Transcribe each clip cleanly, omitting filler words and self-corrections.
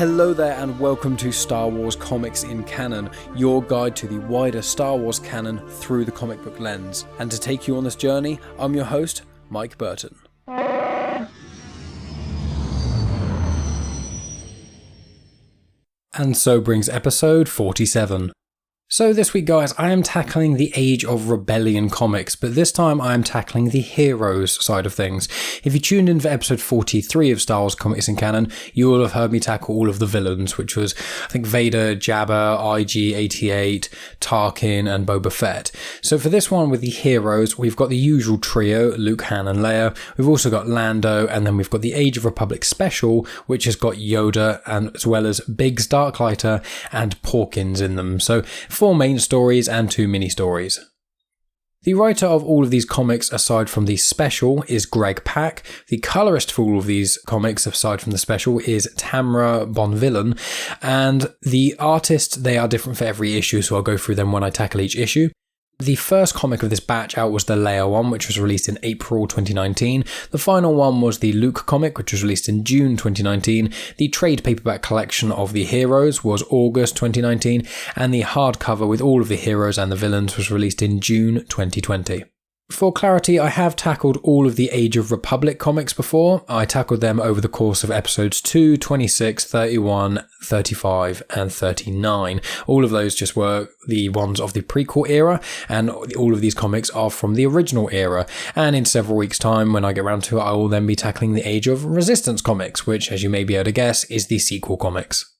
Hello there and welcome to Star Wars Comics in Canon, your guide to the wider Star Wars canon through the comic book lens. And to take you on this journey, I'm your host, Mike Burton. And so brings episode 47. So this week, guys, I am tackling the Age of Rebellion comics, but this time I am tackling the heroes side of things. If you tuned in for episode 43 of Star Wars Comics in Canon, you will have heard me tackle all of the villains, which was, I think, Vader, Jabba, IG-88, Tarkin, and Boba Fett. So for this one with the heroes, we've got the usual trio, Luke, Han, and Leia. We've also got Lando, and then we've got the Age of Republic special, which has got Yoda, and as well as Biggs Darklighter and Porkins in them. So 4 main stories and 2 mini-stories. The writer of all of these comics, aside from the special, is Greg Pak. The colourist for all of these comics, aside from the special, is Tamra Bonvillain. And the artists, they are different for every issue, so I'll go through them when I tackle each issue. The first comic of this batch out was the Leia one, which was released in April 2019. The final one was the Luke comic, which was released in June 2019. The trade paperback collection of the heroes was August 2019. And the hardcover with all of the heroes and the villains was released in June 2020. For clarity, I have tackled all of the Age of Republic comics before. I tackled them over the course of episodes 2, 26, 31, 35 and 39. All of those just were the ones of the prequel era, and all of these comics are from the original era. And in several weeks' time, when I get around to it, I will then be tackling the Age of Resistance comics, which, as you may be able to guess, is the sequel comics.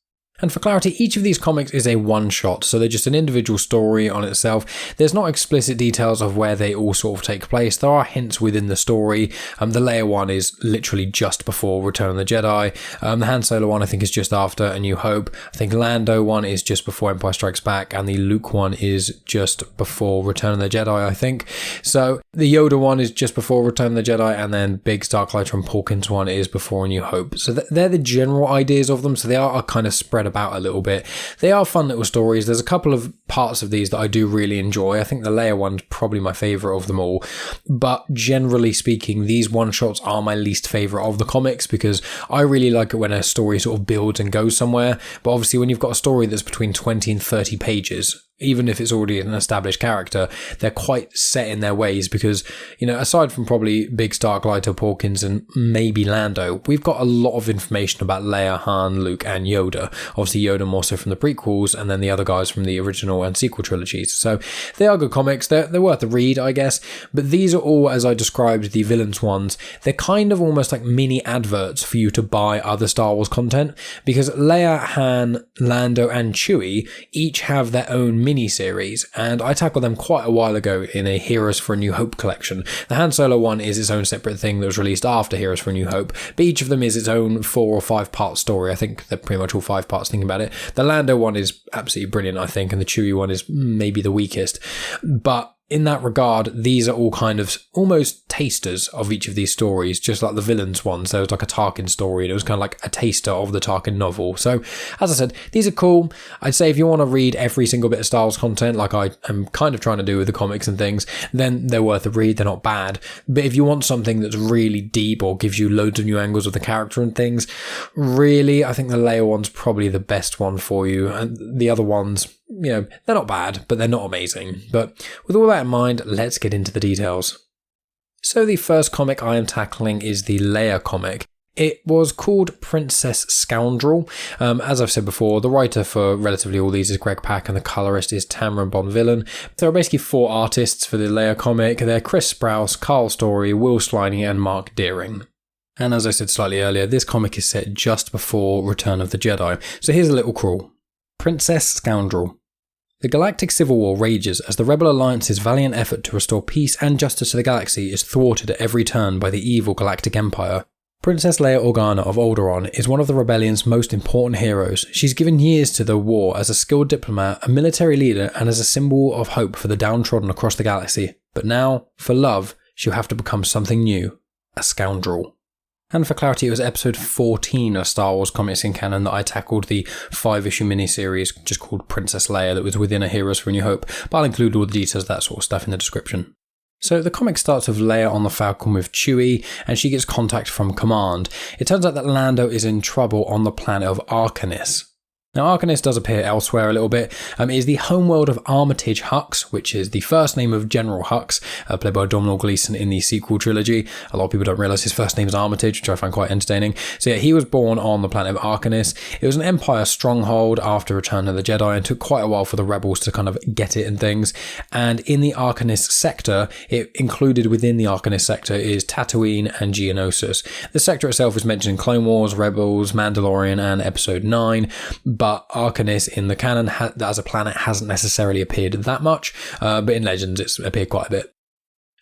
And for clarity, each of these comics is a one-shot, so they're just an individual story on itself. There's not explicit details of where they all sort of take place. There are hints within the story. The Leia one is literally just before Return of the Jedi. The Han Solo one, I think, is just after A New Hope. I think Lando one is just before Empire Strikes Back, and the Luke one is just before Return of the Jedi, I think. So the Yoda one is just before Return of the Jedi, and then Biggs Darklighter and Porkins one is before A New Hope. So they're the general ideas of them, so they are kind of spread about a little bit. They are fun little stories. There's a couple of parts of these that I do really enjoy. I think the Leia one's probably my favourite of them all, but generally speaking, these one-shots are my least favourite of the comics because I really like it when a story sort of builds and goes somewhere, but obviously when you've got a story that's between 20 and 30 pages, even if it's already an established character, they're quite set in their ways because, you know, aside from probably Biggs Darklighter Porkins and maybe Lando, we've got a lot of information about Leia, Han, Luke and Yoda. Obviously Yoda more so from the prequels and then the other guys from the original and sequel trilogies. So they are good comics. They're worth a read, I guess. But these are all, as I described, the villains ones. They're kind of almost like mini adverts for you to buy other Star Wars content because Leia, Han, Lando and Chewie each have their own mini-series, and I tackled them quite a while ago in a Heroes for a New Hope collection. The Han Solo one is its own separate thing that was released after Heroes for a New Hope, but each of them is its own 4 or 5 part story. I think they're pretty much all 5 parts thinking about it. The Lando one is absolutely brilliant, I think, and the Chewie one is maybe the weakest. But in that regard, these are all kind of almost tasters of each of these stories, just like the villains ones. There was like a Tarkin story, and it was kind of like a taster of the Tarkin novel. So, as I said, these are cool. I'd say if you want to read every single bit of Star Wars content, like I am kind of trying to do with the comics and things, then they're worth a read. They're not bad. But if you want something that's really deep or gives you loads of new angles of the character and things, really, I think the Leia one's probably the best one for you. And the other ones, you know, they're not bad, but they're not amazing. But with all that in mind, let's get into the details. So the first comic I am tackling is the Leia comic. It was called Princess Scoundrel. As I've said before, the writer for relatively all these is Greg Pak and the colourist is Tamra Bonvillain. There are basically 4 artists for the Leia comic. They're Chris Sprouse, Karl Story, Sliney and Marc Deering. And as I said slightly earlier, this comic is set just before Return of the Jedi. So here's a little crawl. Princess Scoundrel. The Galactic Civil War rages as the Rebel Alliance's valiant effort to restore peace and justice to the galaxy is thwarted at every turn by the evil Galactic Empire. Princess Leia Organa of Alderaan is one of the rebellion's most important heroes. She's given years to the war as a skilled diplomat, a military leader, and as a symbol of hope for the downtrodden across the galaxy. But now, for love, she'll have to become something new. A scoundrel. And for clarity, it was episode 14 of Star Wars Comics in Canon that I tackled the 5-issue miniseries just called Princess Leia that was within a Heroes for a New Hope, but I'll include all the details, that sort of stuff in the description. So the comic starts with Leia on the Falcon with Chewie, and she gets contact from Command. It turns out that Lando is in trouble on the planet of Arcanis. Now, Arcanis does appear elsewhere a little bit. It is the homeworld of Armitage Hux, which is the first name of General Hux, played by Domhnall Gleeson in the sequel trilogy. A lot of people don't realise his first name is Armitage, which I find quite entertaining. So yeah, he was born on the planet of Arcanis. It was an Empire stronghold after Return of the Jedi, and took quite a while for the rebels to kind of get it and things. And in the Arcanis sector, it included within the Arcanis sector is Tatooine and Geonosis. The sector itself is mentioned in Clone Wars, Rebels, Mandalorian, and Episode 9, but Arcanis in the canon as a planet hasn't necessarily appeared that much, but in Legends it's appeared quite a bit.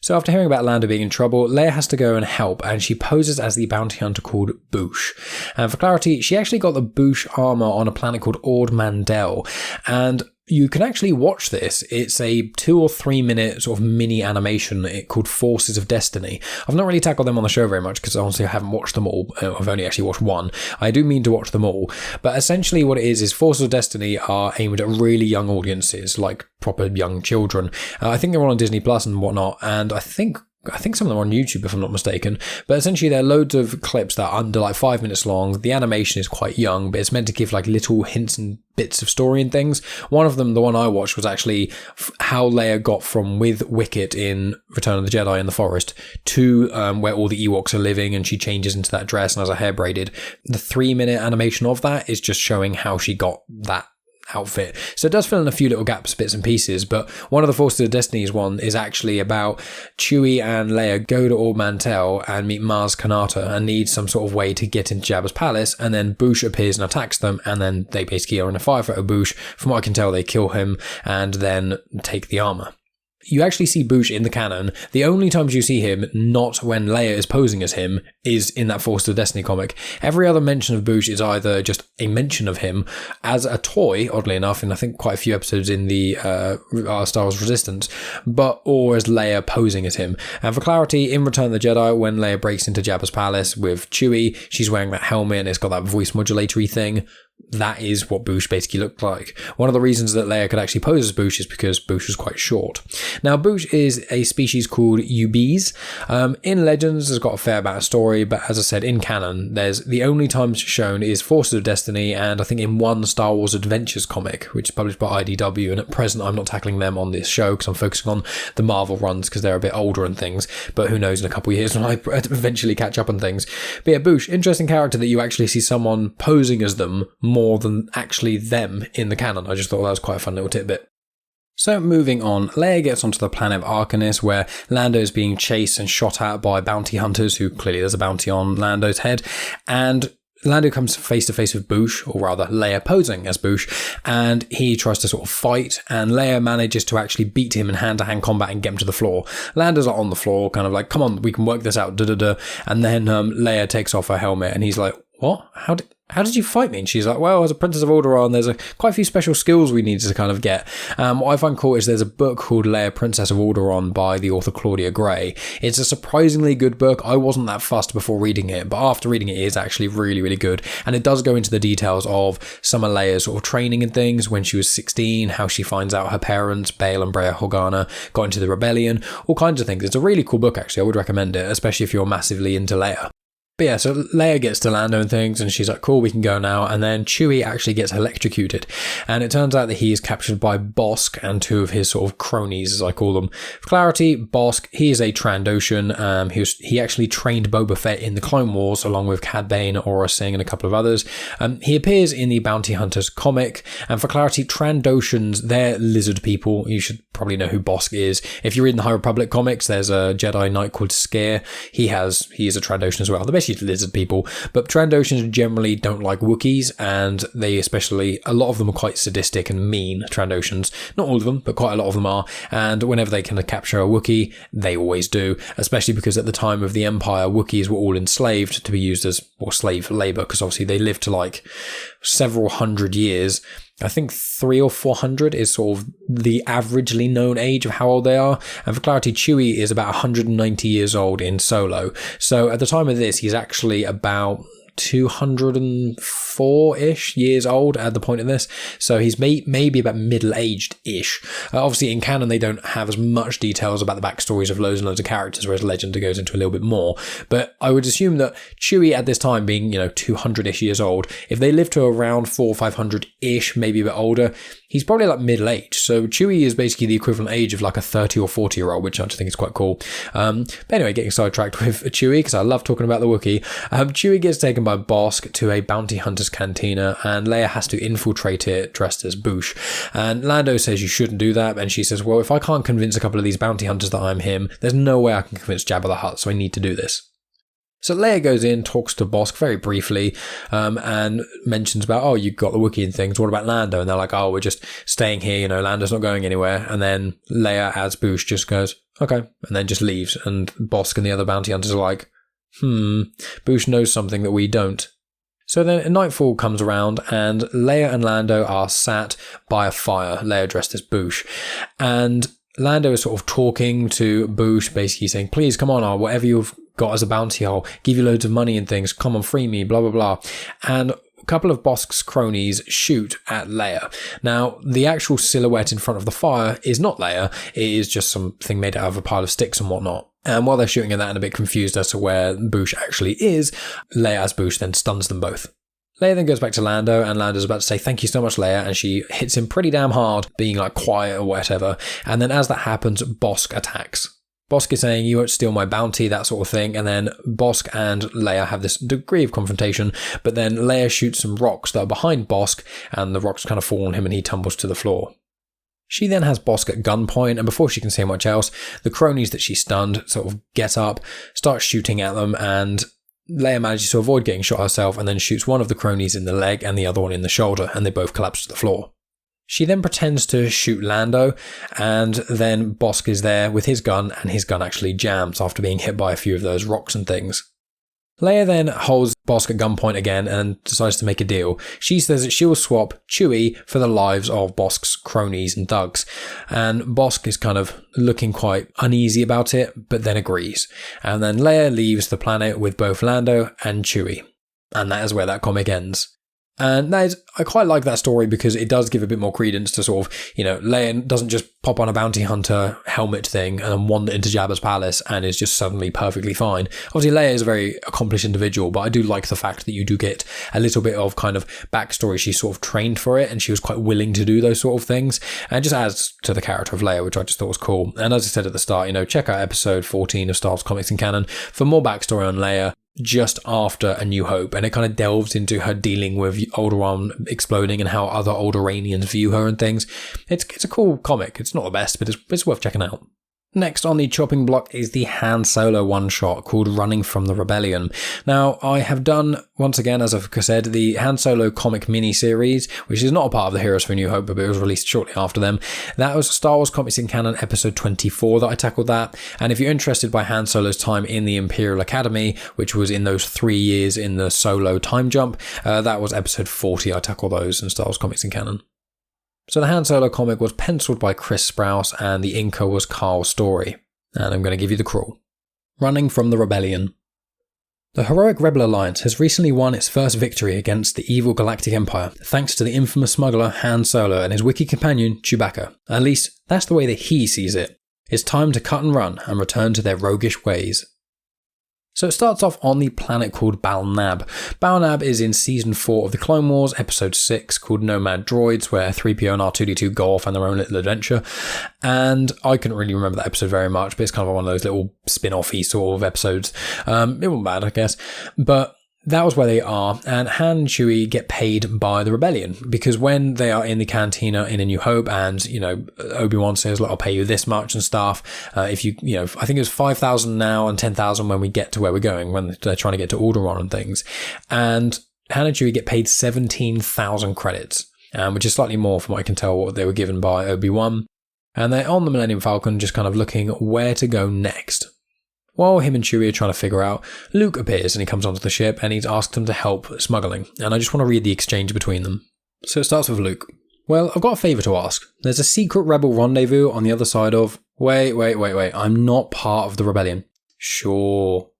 So after hearing about Lando being in trouble, Leia has to go and help, and she poses as the bounty hunter called Boushh. And for clarity, she actually got the Boushh armor on a planet called Ord Mantell, and you can actually watch this. It's a 2 or 3 minute sort of mini animation called Forces of Destiny. I've not really tackled them on the show very much because honestly I haven't watched them all. I've only actually watched one. I do mean to watch them all. But essentially what it is Forces of Destiny are aimed at really young audiences, like proper young children. I think they're all on Disney Plus and whatnot, and I think some of them are on YouTube if I'm not mistaken, but essentially there are loads of clips that are under like 5 minutes long. The animation is quite young, but it's meant to give like little hints and bits of story and things. One of them, the one I watched, was actually how Leia got from with Wicket in Return of the Jedi in the forest to where all the Ewoks are living, and she changes into that dress and has her hair braided. The 3-minute animation of that is just showing how she got that outfit. So it does fill in a few little gaps, bits and pieces, but one of the Forces of Destiny's one is actually about Chewie and Leia go to Ord Mantell and meet Maz Kanata and need some sort of way to get into Jabba's palace, and then Boushh appears and attacks them, and then they basically are in a firefight with Boushh. From what I can tell, they kill him and then take the armor. You actually see Boushh in the canon. The only times you see him, not when Leia is posing as him, is in that Force of Destiny comic. Every other mention of Boushh is either just a mention of him as a toy, oddly enough, in I think quite a few episodes in the Star Wars Resistance, or as Leia posing as him. And for clarity, in Return of the Jedi, when Leia breaks into Jabba's palace with Chewie, she's wearing that helmet and it's got that voice modulatory thing. That is what Boushh basically looked like. One of the reasons that Leia could actually pose as Boushh is because Boushh was quite short. Now, Boushh is a species called UBs. In Legends, there's got a fair amount of story, but as I said, in canon, there's the only times shown is Forces of Destiny, and I think in one Star Wars Adventures comic, which is published by IDW, and at present I'm not tackling them on this show because I'm focusing on the Marvel runs because they're a bit older and things, but who knows in a couple of years when I eventually catch up on things. But yeah, Boushh, interesting character that you actually see someone posing as them more than actually them in the canon. I just thought that was quite a fun little tidbit. So moving on, Leia gets onto the planet of Arcanis, where Lando is being chased and shot at by bounty hunters, who clearly there's a bounty on Lando's head, and Lando comes face to face with Boushh, or rather Leia posing as Boushh, and he tries to sort of fight, and Leia manages to actually beat him in hand-to-hand combat and get him to the floor. Lando's on the floor, kind of like, come on, we can work this out, and then Leia takes off her helmet, and he's like, what? How did you fight me? And she's like, well, as a Princess of Alderaan, there's quite a few special skills we need to kind of get. What I find cool is there's a book called Leia, Princess of Alderaan by the author Claudia Gray. It's a surprisingly good book. I wasn't that fussed before reading it, but after reading it, it is actually really, really good. And it does go into the details of some of Leia's sort of training and things when she was 16, how she finds out her parents, Bail and Breha Organa, got into the rebellion, all kinds of things. It's a really cool book, actually. I would recommend it, especially if you're massively into Leia. But yeah, so Leia gets to Lando and things, and she's like, cool, we can go now. And then Chewie actually gets electrocuted. And it turns out that he is captured by Bossk and 2 of his sort of cronies, as I call them. For clarity, Bossk, he is a Trandoshan. He actually trained Boba Fett in the Clone Wars, along with Cad Bane, Aurra Sing, and a couple of others. He appears in the Bounty Hunters comic. And for clarity, Trandoshans, they're lizard people. You should probably know who Bossk is. If you read in the High Republic comics, there's a Jedi Knight called Scare. He is a Trandoshan as well. They're basically lizard people, but Trandoshans generally don't like Wookiees, and a lot of them are quite sadistic and mean, Trandoshans. Not all of them, but quite a lot of them are, and whenever they can capture a Wookiee, they always do, especially because at the time of the Empire, Wookiees were all enslaved to be used as slave labour, because obviously they lived to like several hundred years. I think 300 or 400 is sort of the averagely known age of how old they are. And for clarity, Chewie is about 190 years old in Solo. So at the time of this, he's actually about 204-ish years old at the point of this. So he's maybe about middle-aged-ish. Obviously, in canon, they don't have as much details about the backstories of loads and loads of characters, whereas Legend goes into a little bit more. But I would assume that Chewie at this time being, 200-ish years old, if they live to around 400 or 500-ish, maybe a bit older, he's probably like middle-aged. So Chewie is basically the equivalent age of like a 30 or 40-year-old, which I just think is quite cool. But anyway, getting sidetracked with Chewie, because I love talking about the Wookiee. Chewie gets taken by Bossk to a bounty hunter's cantina, and Leia has to infiltrate it dressed as Boushh. And Lando says you shouldn't do that, and she says, well, if I can't convince a couple of these bounty hunters that I'm him, there's no way I can convince Jabba the Hutt, so I need to do this. So Leia goes in, talks to Bossk very briefly, and mentions about, oh, you got the Wookiee and things, what about Lando? And they're like, oh, we're just staying here, Lando's not going anywhere. And then Leia as Boushh just goes, okay, and then just leaves. And Bossk and the other bounty hunters are like, Boushh knows something that we don't. So then nightfall comes around, and Leia and Lando are sat by a fire, Leia dressed as Boushh. And Lando is sort of talking to Boushh, basically saying, please, come on, whatever you've got as a bounty, I'll give you loads of money and things, come on, free me, blah, blah, blah. And a couple of Bosk's cronies shoot at Leia. Now, the actual silhouette in front of the fire is not Leia, it is just something made out of a pile of sticks and whatnot. And while they're shooting at that and a bit confused as to where Boushh actually is, Leia as Boushh then stuns them both. Leia then goes back to Lando, and Lando's about to say, thank you so much, Leia, and she hits him pretty damn hard, being like quiet or whatever. And then as that happens, Bossk attacks. Bossk is saying, you won't steal my bounty, that sort of thing, and then Bossk and Leia have this degree of confrontation, but then Leia shoots some rocks that are behind Bossk, and the rocks kind of fall on him and he tumbles to the floor. She then has Bossk at gunpoint, and before she can say much else, the cronies that she stunned sort of get up, start shooting at them, and Leia manages to avoid getting shot herself and then shoots one of the cronies in the leg and the other one in the shoulder, and they both collapse to the floor. She then pretends to shoot Lando, and then Bossk is there with his gun, and his gun actually jams after being hit by a few of those rocks and things. Leia then holds Bossk at gunpoint again and decides to make a deal. She says that she will swap Chewie for the lives of Bosk's cronies and thugs, and Bossk is kind of looking quite uneasy about it, but then agrees. And then Leia leaves the planet with both Lando and Chewie. And that is where that comic ends. And that is, I quite like that story because it does give a bit more credence to sort of, Leia doesn't just pop on a bounty hunter helmet thing and then wander into Jabba's palace and is just suddenly perfectly fine. Obviously, Leia is a very accomplished individual, but I do like the fact that you do get a little bit of kind of backstory. She's sort of trained for it and she was quite willing to do those sort of things. And it just adds to the character of Leia, which I just thought was cool. And as I said at the start, check out episode 14 of Star Wars Comics in Canon for more backstory on Leia just after A New Hope, and it kind of delves into her dealing with Alderaan exploding and how other Alderanians view her and things. It's a cool comic. It's not the best, but it's worth checking out. Next on the chopping block is the Han Solo one-shot called Running from the Rebellion. Now, I have done, once again, as I've said, the Han Solo comic mini-series, which is not a part of the Heroes for New Hope, but it was released shortly after them. That was Star Wars Comics in Canon episode 24 that I tackled that. And if you're interested by Han Solo's time in the Imperial Academy, which was in those 3 years in the Solo time jump, that was episode 40. I tackled those in Star Wars Comics in Canon. So the Han Solo comic was penciled by Chris Sprouse and the inker was Karl Story. And I'm going to give you the crawl. Running from the Rebellion. The heroic Rebel Alliance has recently won its first victory against the evil Galactic Empire, thanks to the infamous smuggler Han Solo and his Wookiee companion Chewbacca. At least, that's the way that he sees it. It's time to cut and run and return to their roguish ways. So it starts off on the planet called Bal Nab. Bal Nab is in Season 4 of the Clone Wars, Episode 6, called Nomad Droids, where 3PO and R2-D2 go off on their own little adventure. And I couldn't really remember that episode very much, but it's kind of one of those little spin-off-y sort of episodes. It wasn't bad, I guess. But that was where they are, and Han and Chewie get paid by the Rebellion, because when they are in the cantina in A New Hope and, Obi-Wan says, I'll pay you this much and stuff, if you I think it was 5,000 now and 10,000 when we get to where we're going, when they're trying to get to Alderaan and things. And Han and Chewie get paid 17,000 credits, which is slightly more from what I can tell what they were given by Obi-Wan. And they're on the Millennium Falcon just kind of looking where to go next. While him and Chewie are trying to figure out, Luke appears and he comes onto the ship and he's asked them to help smuggling. And I just want to read the exchange between them. So it starts with Luke. Well, I've got a favour to ask. There's a secret rebel rendezvous on the other side of... Wait. I'm not part of the rebellion. Sure.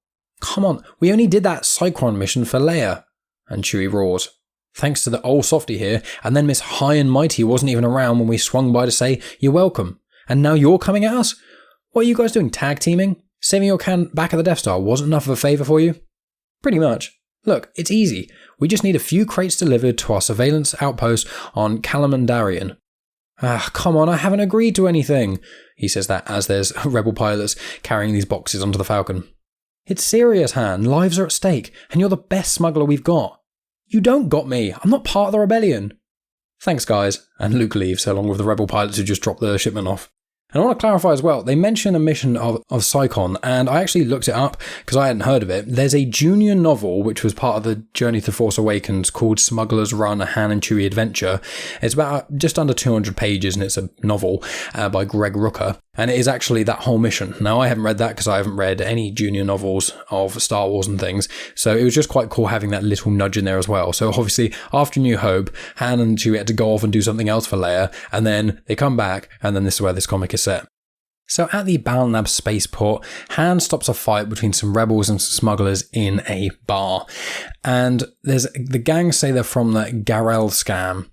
Come on, we only did that Psychron mission for Leia. And Chewie roars. Thanks to the old softy here, and then Miss High and Mighty wasn't even around when we swung by to say, you're welcome. And now you're coming at us? What are you guys doing, tag teaming? Saving your can back at the Death Star wasn't enough of a favour for you? Pretty much. Look, it's easy. We just need a few crates delivered to our surveillance outpost on Mandalorian. Come on, I haven't agreed to anything. He says that as there's rebel pilots carrying these boxes onto the Falcon. It's serious, Han. Lives are at stake, and you're the best smuggler we've got. You don't got me. I'm not part of the rebellion. Thanks, guys. And Luke leaves, along with the rebel pilots who just dropped the shipment off. And I want to clarify as well, they mention a mission of Psychon, and I actually looked it up because I hadn't heard of it. There's a junior novel which was part of the Journey to the Force Awakens called Smugglers Run a Han and Chewie Adventure. It's about just under 200 pages and it's a novel by Greg Rucka. And it is actually that whole mission. Now, I haven't read that because I haven't read any junior novels of Star Wars and things. So it was just quite cool having that little nudge in there as well. So obviously, after New Hope, Han and Chewie had to go off and do something else for Leia. And then they come back, and then this is where this comic is set. So at the Balnab spaceport, Han stops a fight between some rebels and some smugglers in a bar. And the gang say they're from the Garel scam,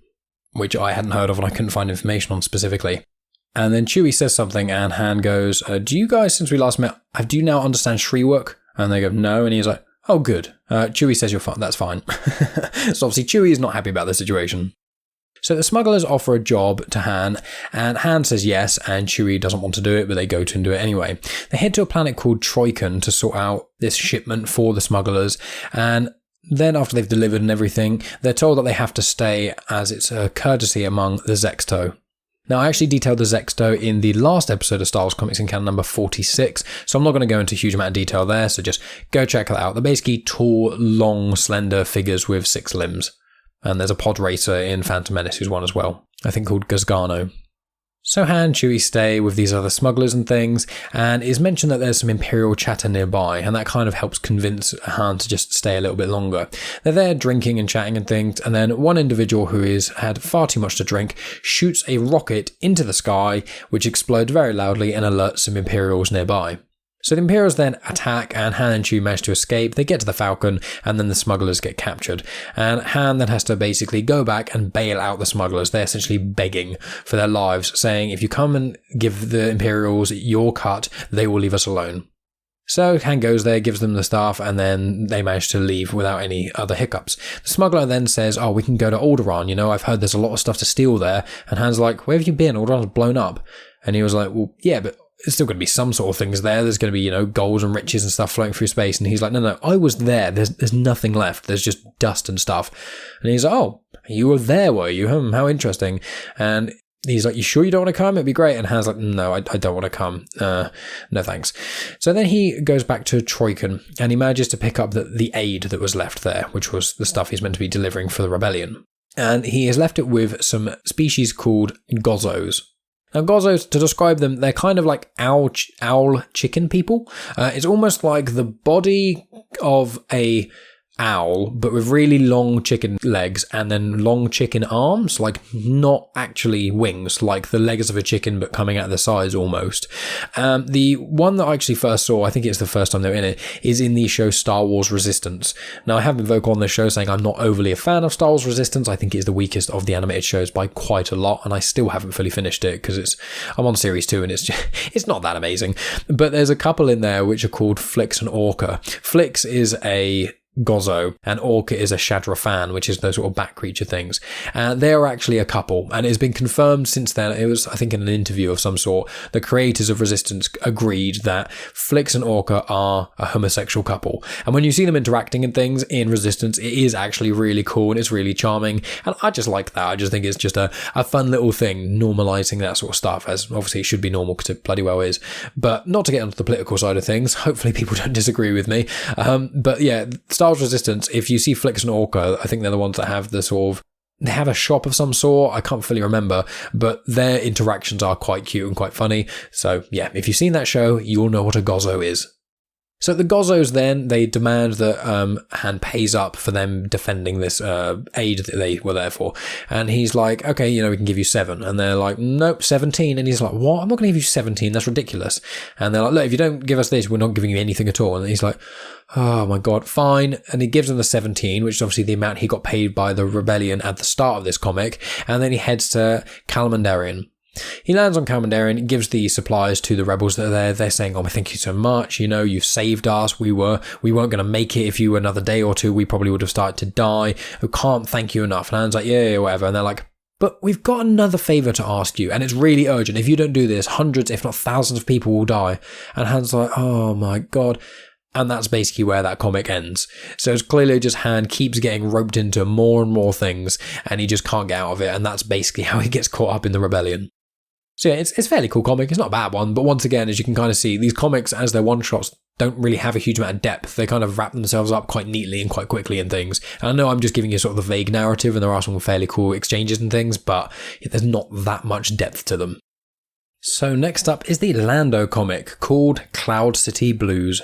which I hadn't heard of and I couldn't find information on specifically. And then Chewie says something and Han goes, do you guys, since we last met, do you now understand Shriwork? And they go, no. And he's like, oh, good. Chewie says you're fine. That's fine. So obviously Chewie is not happy about the situation. So the smugglers offer a job to Han, and Han says yes, and Chewie doesn't want to do it, but they go to and do it anyway. They head to a planet called Troikan to sort out this shipment for the smugglers, and then after they've delivered and everything, they're told that they have to stay as it's a courtesy among the Zexto. Now, I actually detailed the Zexto in the last episode of Star Wars Comics in Canon number 46, so I'm not going to go into a huge amount of detail there, so just go check that out. They're basically tall, long, slender figures with 6 limbs. And there's a pod racer in Phantom Menace who's one as well, I think called Gazgano. So Han and Chewie stay with these other smugglers and things, and it's mentioned that there's some Imperial chatter nearby, and that kind of helps convince Han to just stay a little bit longer. They're there drinking and chatting and things, and then one individual who has had far too much to drink shoots a rocket into the sky, which explodes very loudly and alerts some Imperials nearby. So the Imperials then attack, and Han and Chewie manage to escape. They get to the Falcon, and then the smugglers get captured. And Han then has to basically go back and bail out the smugglers. They're essentially begging for their lives, saying, if you come and give the Imperials your cut, they will leave us alone. So Han goes there, gives them the stuff, and then they manage to leave without any other hiccups. The smuggler then says, oh, we can go to Alderaan, I've heard there's a lot of stuff to steal there. And Han's like, where have you been? Alderaan's blown up. And he was like, well, yeah, but there's still going to be some sort of things there. There's going to be, gold and riches and stuff floating through space. And he's like, no, I was there. There's nothing left. There's just dust and stuff. And he's like, oh, you were there, were you? How interesting. And he's like, you sure you don't want to come? It'd be great. And Han's like, no, I don't want to come. No, thanks. So then he goes back to Troikan, and he manages to pick up the aid that was left there, which was the stuff he's meant to be delivering for the rebellion. And he has left it with some species called Gozzos. Now, Gozzos, to describe them, they're kind of like owl chicken people. It's almost like the body of a owl, but with really long chicken legs and then long chicken arms, like not actually wings, like the legs of a chicken, but coming out of the sides almost. The one that I actually first saw, I think it's the first time they're in it, is in the show Star Wars Resistance. Now, I have been vocal on this show saying I'm not overly a fan of Star Wars Resistance. I think it's the weakest of the animated shows by quite a lot, and I still haven't fully finished it because I'm on series 2 and it's not that amazing. But there's a couple in there which are called Flix and Orca. Flix is a Gozzo, and Orca is a Shadrafan, which is those sort of bat creature things. And they are actually a couple, and it's been confirmed since then. It was, I think, in an interview of some sort. The creators of Resistance agreed that Flix and Orca are a homosexual couple. And when you see them interacting and things in Resistance, it is actually really cool and it's really charming. And I just like that. I just think it's just a fun little thing, normalising that sort of stuff, as obviously it should be normal because it bloody well is. But not to get onto the political side of things, hopefully people don't disagree with me. But yeah, Star Wars Resistance, if you see Flix and Orca, I think they're the ones that have the sort of, they have a shop of some sort, I can't fully remember, but their interactions are quite cute and quite funny. So yeah, if you've seen that show, you'll know what a Gozzo is. So the Gozzos then, they demand that Han pays up for them defending this aid that they were there for. And he's like, okay, we can give you 7. And they're like, nope, 17. And he's like, what? I'm not going to give you 17. That's ridiculous. And they're like, look, if you don't give us this, we're not giving you anything at all. And he's like, oh my God, fine. And he gives them the 17, which is obviously the amount he got paid by the rebellion at the start of this comic. And then he heads to Mandalorian. He lands on Mandalorian, gives the supplies to the rebels that are there. They're saying, oh, thank you so much. You've saved us. We weren't going to make it. If you were another day or two, we probably would have started to die. We can't thank you enough. And Han's like, yeah, whatever. And they're like, but we've got another favor to ask you. And it's really urgent. If you don't do this, hundreds, if not thousands of people will die. And Han's like, oh my God. And that's basically where that comic ends. So it's clearly just Han keeps getting roped into more and more things, and he just can't get out of it. And that's basically how he gets caught up in the rebellion. So yeah, it's a fairly cool comic. It's not a bad one, but once again, as you can kind of see, these comics, as they're one-shots, don't really have a huge amount of depth. They kind of wrap themselves up quite neatly and quite quickly and things. And I know I'm just giving you sort of the vague narrative, and there are some fairly cool exchanges and things, but there's not that much depth to them. So next up is the Lando comic called Cloud City Blues.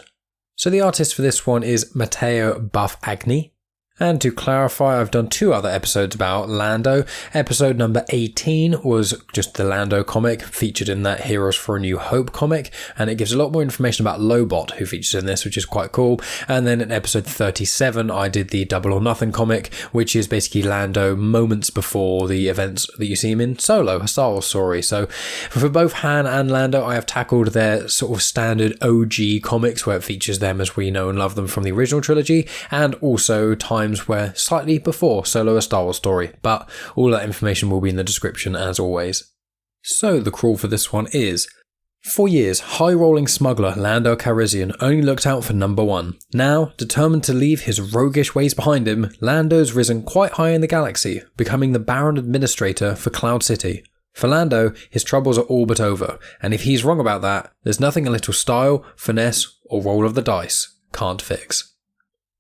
So the artist for this one is Matteo Buffagni. And to clarify, I've done 2 other episodes about Lando. Episode number 18 was just the Lando comic featured in that Heroes for a New Hope comic, and it gives a lot more information about Lobot, who features in this, which is quite cool. And then in episode 37, I did the Double or Nothing comic, which is basically Lando moments before the events that you see him in Solo, a Star Wars story. So for both Han and Lando, I have tackled their sort of standard OG comics where it features them as we know and love them from the original trilogy, and also times where slightly before Solo, a Star Wars story, but all that information will be in the description as always. So the crawl for this one is: for years, high-rolling smuggler Lando Calrissian only looked out for number 1. Now, determined to leave his roguish ways behind him, Lando's risen quite high in the galaxy, becoming the Baron Administrator for Cloud City. For Lando, his troubles are all but over, and if he's wrong about that, there's nothing a little style, finesse, or roll of the dice can't fix.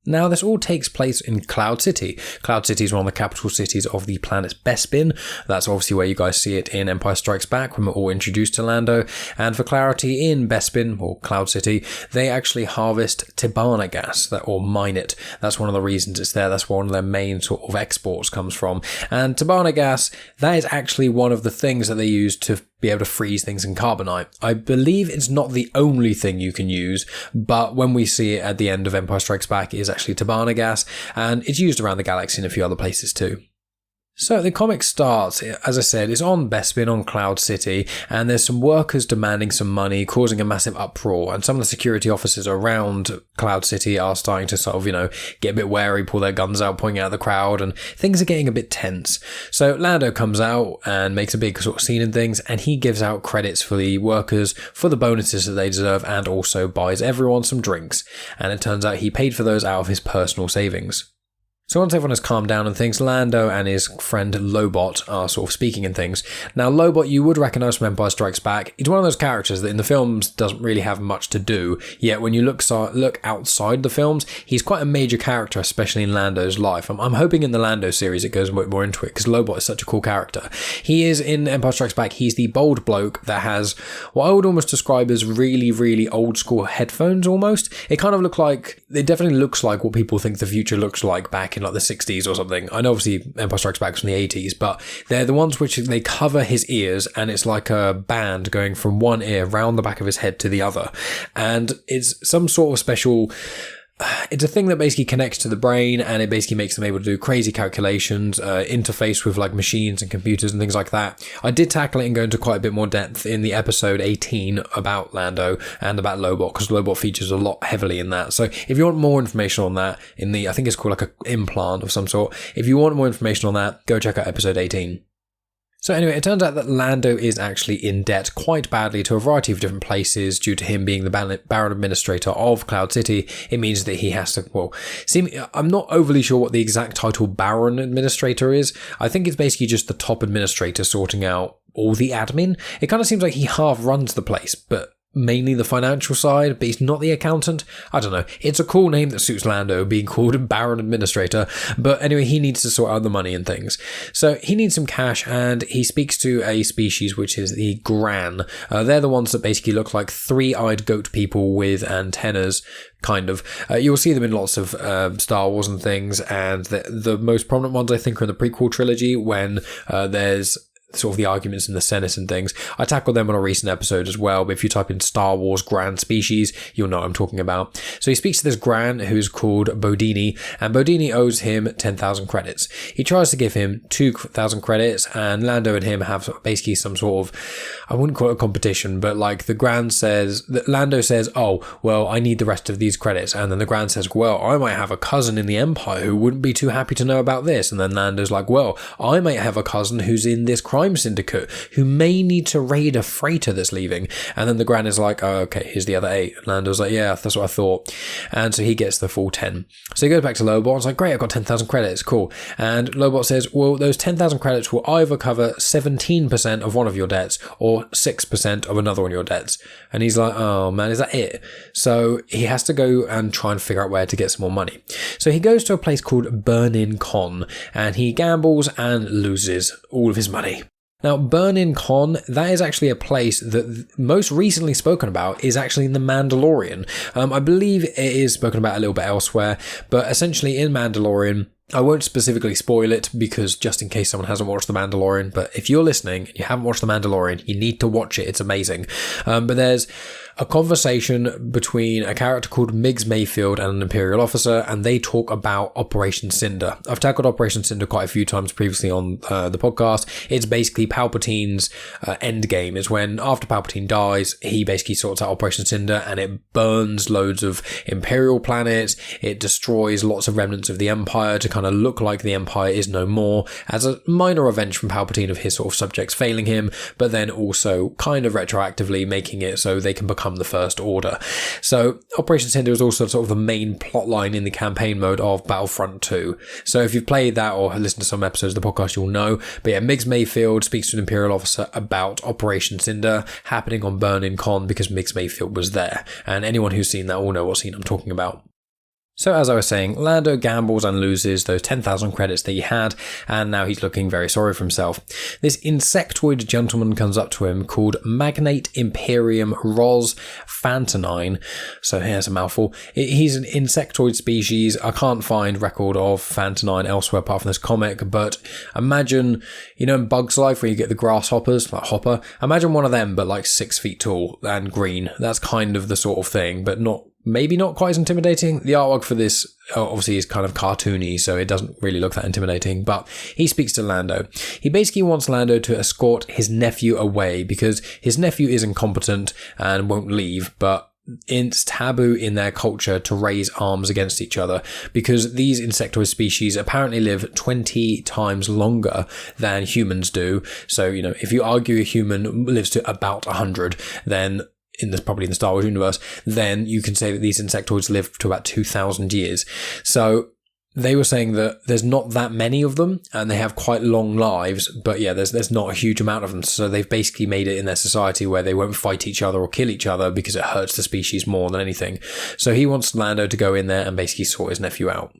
Now, this all takes place in Cloud City. Cloud City is one of the capital cities of the planet Bespin. That's obviously where you guys see it in Empire Strikes Back when we're all introduced to Lando. And for clarity, in Bespin, or Cloud City, they actually harvest Tibanna gas, or mine it. That's one of the reasons it's there. That's one of their main sort of exports comes from. And Tibanna gas, that is actually one of the things that they use to be able to freeze things in carbonite. I believe it's not the only thing you can use, but when we see it at the end of Empire Strikes Back, it is actually Tibanna gas, and it's used around the galaxy in a few other places too. So the comic starts, as I said, it's on Bespin, on Cloud City, and there's some workers demanding some money, causing a massive uproar, and some of the security officers around Cloud City are starting to sort of, get a bit wary, pull their guns out, pointing out the crowd, and things are getting a bit tense. So Lando comes out and makes a big sort of scene and things, and he gives out credits for the workers for the bonuses that they deserve, and also buys everyone some drinks. And it turns out he paid for those out of his personal savings. So once everyone has calmed down and things, Lando and his friend Lobot are sort of speaking and things. Now, Lobot you would recognise from Empire Strikes Back. He's one of those characters that in the films doesn't really have much to do, yet when you look outside the films, he's quite a major character, especially in Lando's life. I'm hoping in the Lando series it goes a bit more into it, because Lobot is such a cool character. He is, in Empire Strikes Back, he's the bold bloke that has what I would almost describe as really, really old school headphones almost. It definitely looks like what people think the future looks like back in like the 60s or something. I know obviously Empire Strikes Back from the 80s, but they're the ones which they cover his ears, and it's like a band going from one ear round the back of his head to the other. And it's some sort of special... It's a thing that basically connects to the brain, and it basically makes them able to do crazy calculations, interface with like machines and computers and things like that. I did tackle it and go into quite a bit more depth in the episode 18 about Lando and about Lobot, because Lobot features a lot heavily in that. So if you want more information on that, I think it's called like an implant of some sort. If you want more information on that, go check out episode 18. So anyway, it turns out that Lando is actually in debt quite badly to a variety of different places due to him being the Baron Administrator of Cloud City. It means that he has to, I'm not overly sure what the exact title Baron Administrator is. I think it's basically just the top administrator sorting out all the admin. It kind of seems like he half runs the place, but mainly the financial side, but he's not the accountant. I don't know. It's a cool name that suits Lando, being called Baron Administrator. But anyway, he needs to sort out the money and things. So he needs some cash, and he speaks to a species which is the Gran. They're the ones that basically look like three-eyed goat people with antennas, kind of. You'll see them in lots of Star Wars and things, and the most prominent ones, I think, are in the prequel trilogy, when there's sort of the arguments in the Senate and things. I tackled them on a recent episode as well, but if you type in Star Wars Grand Species, you'll know what I'm talking about. So he speaks to this Gran who's called Bodini, and Bodini owes him 10,000 credits. He tries to give him 2,000 credits, and Lando and him have basically some sort of, I wouldn't call it a competition, but like the Gran says, that Lando says, oh, well, I need the rest of these credits, and then the Gran says, well, I might have a cousin in the Empire who wouldn't be too happy to know about this, and then Lando's like, well, I might have a cousin who's in this crime syndicate who may need to raid a freighter that's leaving, and then the Gran is like, oh, okay, here's the other 8. And Lando's like, yeah, that's what I thought, and so he gets the full 10. So he goes back to Lobot and is like, great, I've got 10,000 credits, cool. And Lobot says, well, those 10,000 credits will either cover 17% of one of your debts or 6% of another one of your debts. And he's like, oh man, is that it? So he has to go and try and figure out where to get some more money. So he goes to a place called Burn-In Con, and he gambles and loses all of his money. Now, Burn-In Con, that is actually a place that most recently spoken about is actually in The Mandalorian. I believe it is spoken about a little bit elsewhere, but essentially in Mandalorian, I won't specifically spoil it because just in case someone hasn't watched The Mandalorian, but if you're listening and you haven't watched The Mandalorian, you need to watch it. It's amazing. But there's a conversation between a character called Miggs Mayfield and an Imperial officer, and they talk about Operation Cinder. I've tackled Operation Cinder quite a few times previously on the podcast. It's basically Palpatine's endgame. Is when after Palpatine dies, he basically sorts out Operation Cinder, and it burns loads of Imperial planets. It destroys lots of remnants of the Empire to kind of look like the Empire is no more, as a minor revenge from Palpatine of his sort of subjects failing him, but then also kind of retroactively making it so they can become the First Order. So Operation Cinder is also sort of the main plot line in the campaign mode of Battlefront 2. So if you've played that or listened to some episodes of the podcast, you'll know. But yeah, Miggs Mayfield speaks to an Imperial officer about Operation Cinder happening on Burn-In Con because Miggs Mayfield was there. And anyone who's seen that will know what scene I'm talking about. So as I was saying, Lando gambles and loses those 10,000 credits that he had, and now he's looking very sorry for himself. This insectoid gentleman comes up to him called Magnate Imperium Ros Fantonine. So here's a mouthful. He's an insectoid species. I can't find record of Fantonine elsewhere apart from this comic, but imagine, you know, in Bug's Life where you get the grasshoppers, like Hopper, imagine one of them but like 6 feet tall and green. That's kind of the sort of thing, but maybe not quite as intimidating. The artwork for this obviously is kind of cartoony, so it doesn't really look that intimidating, but he speaks to Lando. He basically wants Lando to escort his nephew away because his nephew is incompetent and won't leave, but it's taboo in their culture to raise arms against each other because these insectoid species apparently live 20 times longer than humans do. So, you know, if you argue a human lives to about 100, then probably in the Star Wars universe, then you can say that these insectoids live to about 2,000 years. So they were saying that there's not that many of them and they have quite long lives, but yeah, there's not a huge amount of them. So they've basically made it in their society where they won't fight each other or kill each other because it hurts the species more than anything. So he wants Lando to go in there and basically sort his nephew out.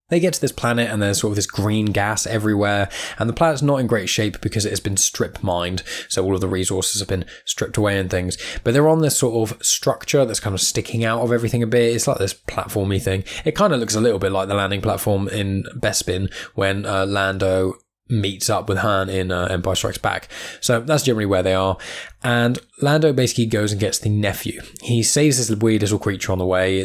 They get to this planet and there's sort of this green gas everywhere, and the planet's not in great shape because it has been strip mined, so all of the resources have been stripped away and things. But they're on this sort of structure that's kind of sticking out of everything a bit. It's like this platformy thing. It kind of looks a little bit like the landing platform in Bespin when Lando meets up with Han in Empire Strikes Back. So that's generally where they are. And Lando basically goes and gets the nephew. He saves this weird little creature on the way.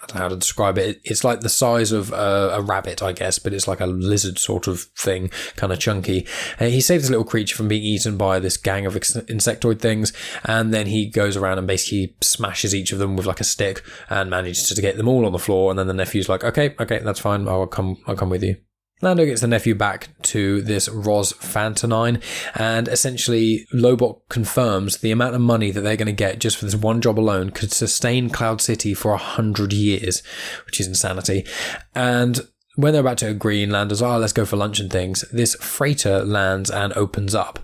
I don't know how to describe it. It's like the size of a rabbit, I guess, but it's like a lizard sort of thing, kind of chunky. And he saves this little creature from being eaten by this gang of insectoid things, and then he goes around and basically smashes each of them with like a stick and manages to get them all on the floor. And then the nephew's like, okay, that's fine. I'll come with you. Lando gets the nephew back to this Ros Fantonine, and essentially Lobot confirms the amount of money that they're going to get just for this one job alone could sustain Cloud City for 100 years, which is insanity. And when they're about to agree, and Lando's, let's go for lunch and things, this freighter lands and opens up.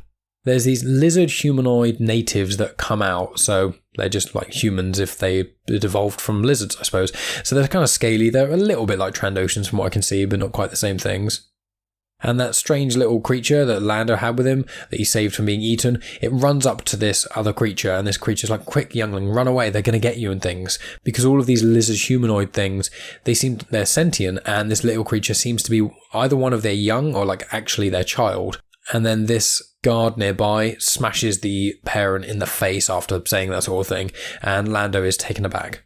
There's these lizard humanoid natives that come out, so They're just like humans if they had evolved from lizards, I suppose. So they're kind of scaly. They're a little bit like Trandoshans from what I can see, but not quite the same things. And that strange little creature that Lando had with him, that he saved from being eaten, it runs up to this other creature, and this creature's like, quick, youngling, run away, they're going to get you and things. Because all of these lizard humanoid things, they're sentient, and this little creature seems to be either one of their young or like actually their child. And then this guard nearby smashes the parent in the face after saying that sort of thing, and Lando is taken aback.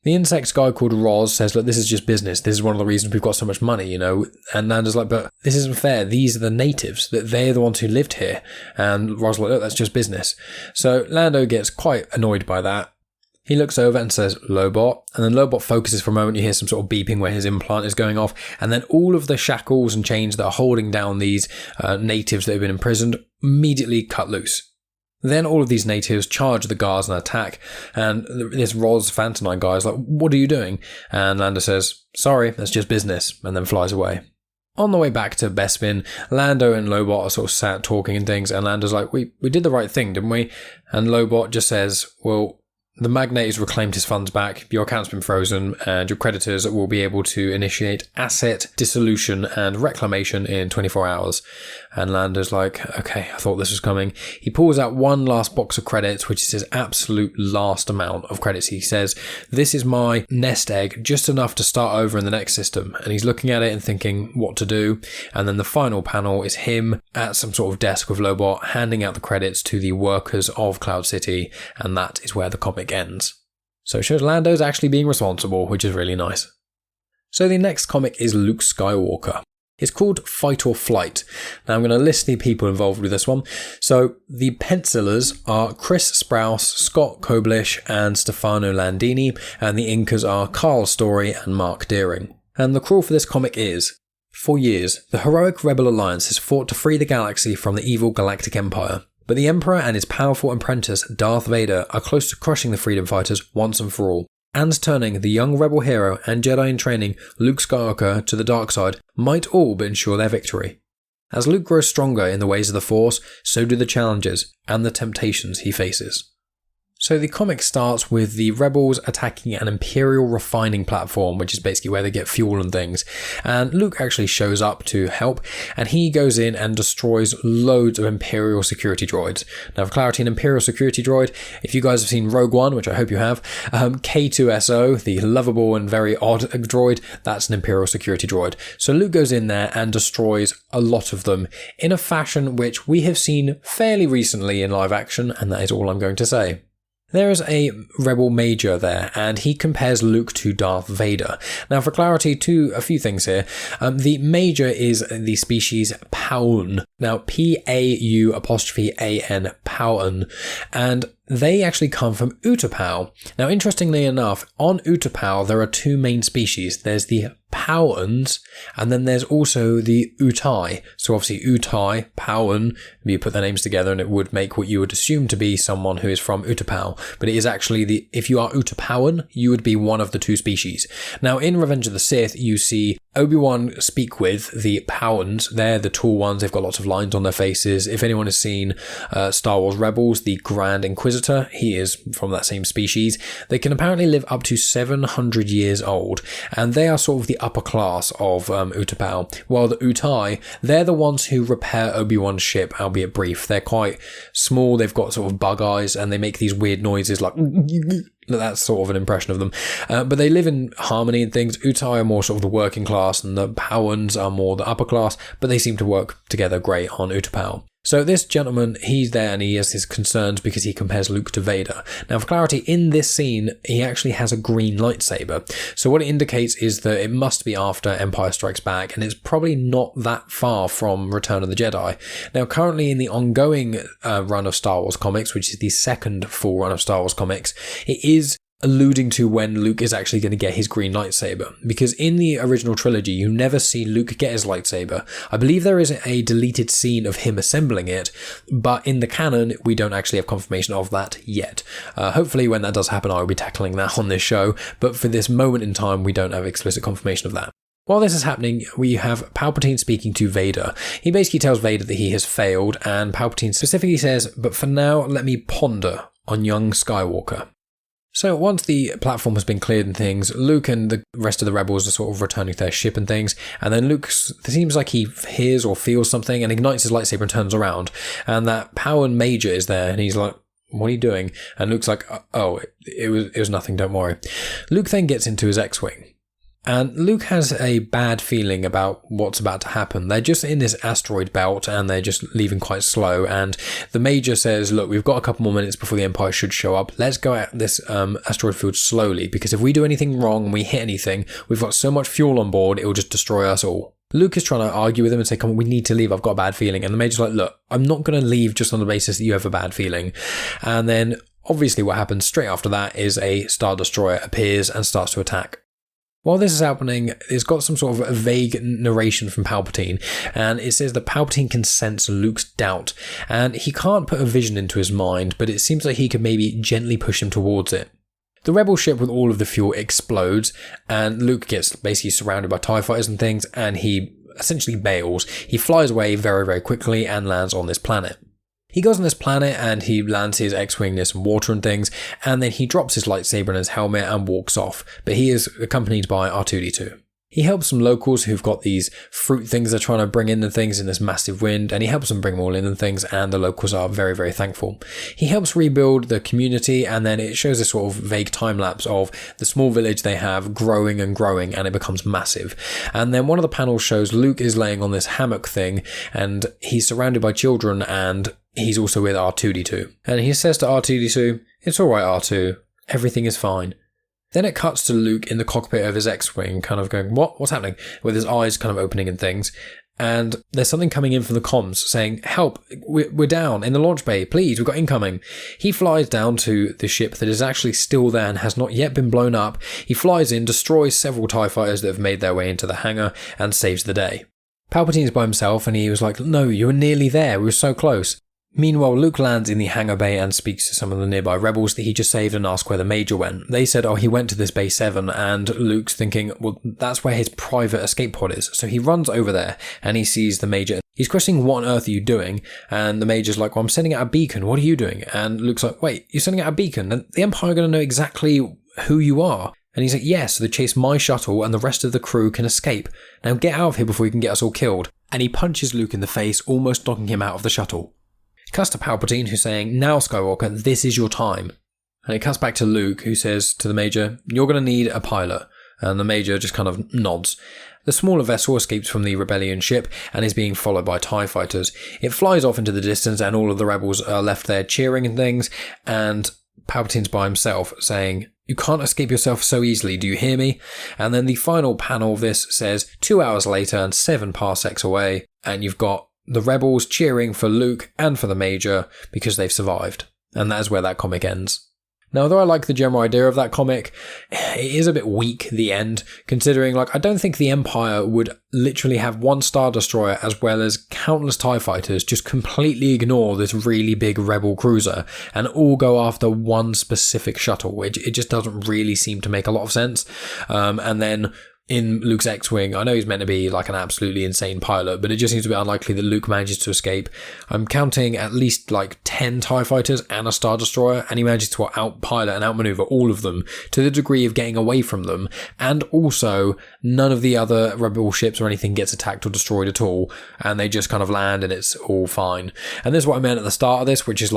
The insect guy called Roz says, look, this is just business. This is one of the reasons we've got so much money, And Lando's like, but this isn't fair. These are the natives. They're the ones who lived here. And Roz like, look, that's just business. So Lando gets quite annoyed by that. He looks over and says, Lobot. And then Lobot focuses for a moment. You hear some sort of beeping where his implant is going off. And then all of the shackles and chains that are holding down these natives that have been imprisoned immediately cut loose. Then all of these natives charge the guards and attack, and this Roz Fantonine guy is like, what are you doing? And Lando says, sorry, that's just business, and then flies away. On the way back to Bespin, Lando and Lobot are sort of sat talking and things, and Lando's like, we did the right thing, didn't we? And Lobot just says, well, the magnate has reclaimed his funds back, your account's been frozen, and your creditors will be able to initiate asset dissolution and reclamation in 24 hours. And Lando's like, okay, I thought this was coming. He pulls out one last box of credits, which is his absolute last amount of credits. He says, this is my nest egg, just enough to start over in the next system. And he's looking at it and thinking what to do. And then the final panel is him at some sort of desk with Lobot, handing out the credits to the workers of Cloud City. And that is where the comic ends. So it shows Lando's actually being responsible, which is really nice. So the next comic is Luke Skywalker. It's called Fight or Flight. Now I'm going to list the people involved with this one. So the pencilers are Chris Sprouse, Scott Koblish and Stefano Landini, and the inkers are Karl Story and Marc Deering. And the crawl for this comic is, for years, the heroic Rebel Alliance has fought to free the galaxy from the evil Galactic Empire. But the Emperor and his powerful apprentice, Darth Vader, are close to crushing the freedom fighters once and for all, and turning the young rebel hero and Jedi in training, Luke Skywalker, to the dark side might all but ensure their victory. As Luke grows stronger in the ways of the Force, so do the challenges and the temptations he faces. So the comic starts with the rebels attacking an Imperial refining platform, which is basically where they get fuel and things. And Luke actually shows up to help, and he goes in and destroys loads of Imperial security droids. Now for clarity, an Imperial security droid, if you guys have seen Rogue One, which I hope you have, K2SO, the lovable and very odd droid, that's an Imperial security droid. So Luke goes in there and destroys a lot of them in a fashion which we have seen fairly recently in live action, and that is all I'm going to say. There is a rebel major there, and he compares Luke to Darth Vader. Now, for clarity, a few things here. The major is the species Paun. Now, P-A-U'-A-N, Paun. And they actually come from Utapau. Now, interestingly enough, on Utapau, there are two main species. There's the Pauans, and then there's also the Utai. So obviously Utai, Pauan, you put their names together and it would make what you would assume to be someone who is from Utapau. But it is actually if you are Utapauan, you would be one of the two species. Now in Revenge of the Sith, you see Obi-Wan speak with the Pauans. They're the tall ones. They've got lots of lines on their faces. If anyone has seen Star Wars Rebels, the Grand Inquisitor, he is from that same species. They can apparently live up to 700 years old, and they are sort of the upper class of Utapau. While the Utai, they're the ones who repair Obi-Wan's ship, albeit brief. They're quite small. They've got sort of bug eyes, and they make these weird noises like... That's sort of an impression of them. But they live in harmony and things. Utai are more sort of the working class, and the Pauans are more the upper class, but they seem to work together great on Utapau. So this gentleman, he's there and he has his concerns because he compares Luke to Vader. Now for clarity, in this scene, he actually has a green lightsaber. So what it indicates is that it must be after Empire Strikes Back, and it's probably not that far from Return of the Jedi. Now currently in the ongoing run of Star Wars comics, which is the second full run of Star Wars comics, it is alluding to when Luke is actually going to get his green lightsaber, because in the original trilogy you never see Luke get his lightsaber. I believe there is a deleted scene of him assembling it, but in the canon we don't actually have confirmation of that yet. Hopefully when that does happen I will be tackling that on this show, but for this moment in time we don't have explicit confirmation of that. While this is happening, we have Palpatine speaking to Vader. He basically tells Vader that he has failed, and Palpatine specifically says, "But for now, let me ponder on young Skywalker." So once the platform has been cleared and things, Luke and the rest of the rebels are sort of returning to their ship and things, and then Luke seems like he hears or feels something and ignites his lightsaber and turns around, and that Power Major is there, and he's like, what are you doing? And Luke's like, oh, it was nothing, don't worry. Luke then gets into his X-Wing. And Luke has a bad feeling about what's about to happen. They're just in this asteroid belt and they're just leaving quite slow. And the Major says, look, we've got a couple more minutes before the Empire should show up. Let's go at this asteroid field slowly, because if we do anything wrong and we hit anything, we've got so much fuel on board, it will just destroy us all. Luke is trying to argue with him and say, come on, we need to leave. I've got a bad feeling. And the Major's like, look, I'm not going to leave just on the basis that you have a bad feeling. And then obviously what happens straight after that is a Star Destroyer appears and starts to attack. While this is happening, it's got some sort of a vague narration from Palpatine, and it says that Palpatine can sense Luke's doubt, and he can't put a vision into his mind, but it seems like he could maybe gently push him towards it. The rebel ship with all of the fuel explodes, and Luke gets basically surrounded by TIE fighters and things, and he essentially bails. He flies away very, very quickly and lands on this planet. He goes on this planet and he lands his X-Wing near some water and things, and then he drops his lightsaber in his helmet and walks off, but he is accompanied by R2-D2. He helps some locals who've got these fruit things they're trying to bring in and things in this massive wind, and he helps them bring them all in and things, and the locals are very, very thankful. He helps rebuild the community, and then it shows this sort of vague time-lapse of the small village they have growing and growing, and it becomes massive. And then one of the panels shows Luke is laying on this hammock thing, and he's surrounded by children, and he's also with R2-D2. And he says to R2-D2, it's alright R2, everything is fine. Then it cuts to Luke in the cockpit of his X-Wing, kind of going, what's happening? With his eyes kind of opening and things. And there's something coming in from the comms saying, help, we're down in the launch bay, please, we've got incoming. He flies down to the ship that is actually still there and has not yet been blown up. He flies in, destroys several TIE fighters that have made their way into the hangar, and saves the day. Palpatine's by himself, and he was like, no, you were nearly there, we were so close. Meanwhile, Luke lands in the hangar bay and speaks to some of the nearby rebels that he just saved and asks where the Major went. They said, oh, he went to this Bay 7, and Luke's thinking, well, that's where his private escape pod is. So he runs over there and he sees the Major. He's questioning, what on earth are you doing? And the Major's like, well, I'm sending out a beacon. What are you doing? And Luke's like, wait, you're sending out a beacon? And the Empire are going to know exactly who you are. And he's like, yes, so they chase my shuttle and the rest of the crew can escape. Now get out of here before you can get us all killed. And he punches Luke in the face, almost knocking him out of the shuttle. It cuts to Palpatine, who's saying, now Skywalker, this is your time. And it cuts back to Luke, who says to the Major, you're going to need a pilot. And the Major just kind of nods. The smaller vessel escapes from the Rebellion ship and is being followed by TIE fighters. It flies off into the distance and all of the rebels are left there cheering and things, and Palpatine's by himself saying, you can't escape yourself so easily, do you hear me? And then the final panel of this says, 2 hours later and 7 parsecs away, and you've got the rebels cheering for Luke and for the Major because they've survived. And that is where that comic ends. Now, although I like the general idea of that comic, it is a bit weak, the end, considering, I don't think the Empire would literally have one Star Destroyer as well as countless TIE fighters just completely ignore this really big rebel cruiser and all go after one specific shuttle. It just doesn't really seem to make a lot of sense. And then in Luke's X-Wing, I know he's meant to be an absolutely insane pilot, but it just seems a bit unlikely that Luke manages to escape. I'm counting at least 10 TIE fighters and a Star Destroyer, and he manages to outpilot and outmaneuver all of them to the degree of getting away from them, and also none of the other rebel ships or anything gets attacked or destroyed at all, and they just kind of land and it's all fine. And this is what I meant at the start of this, which is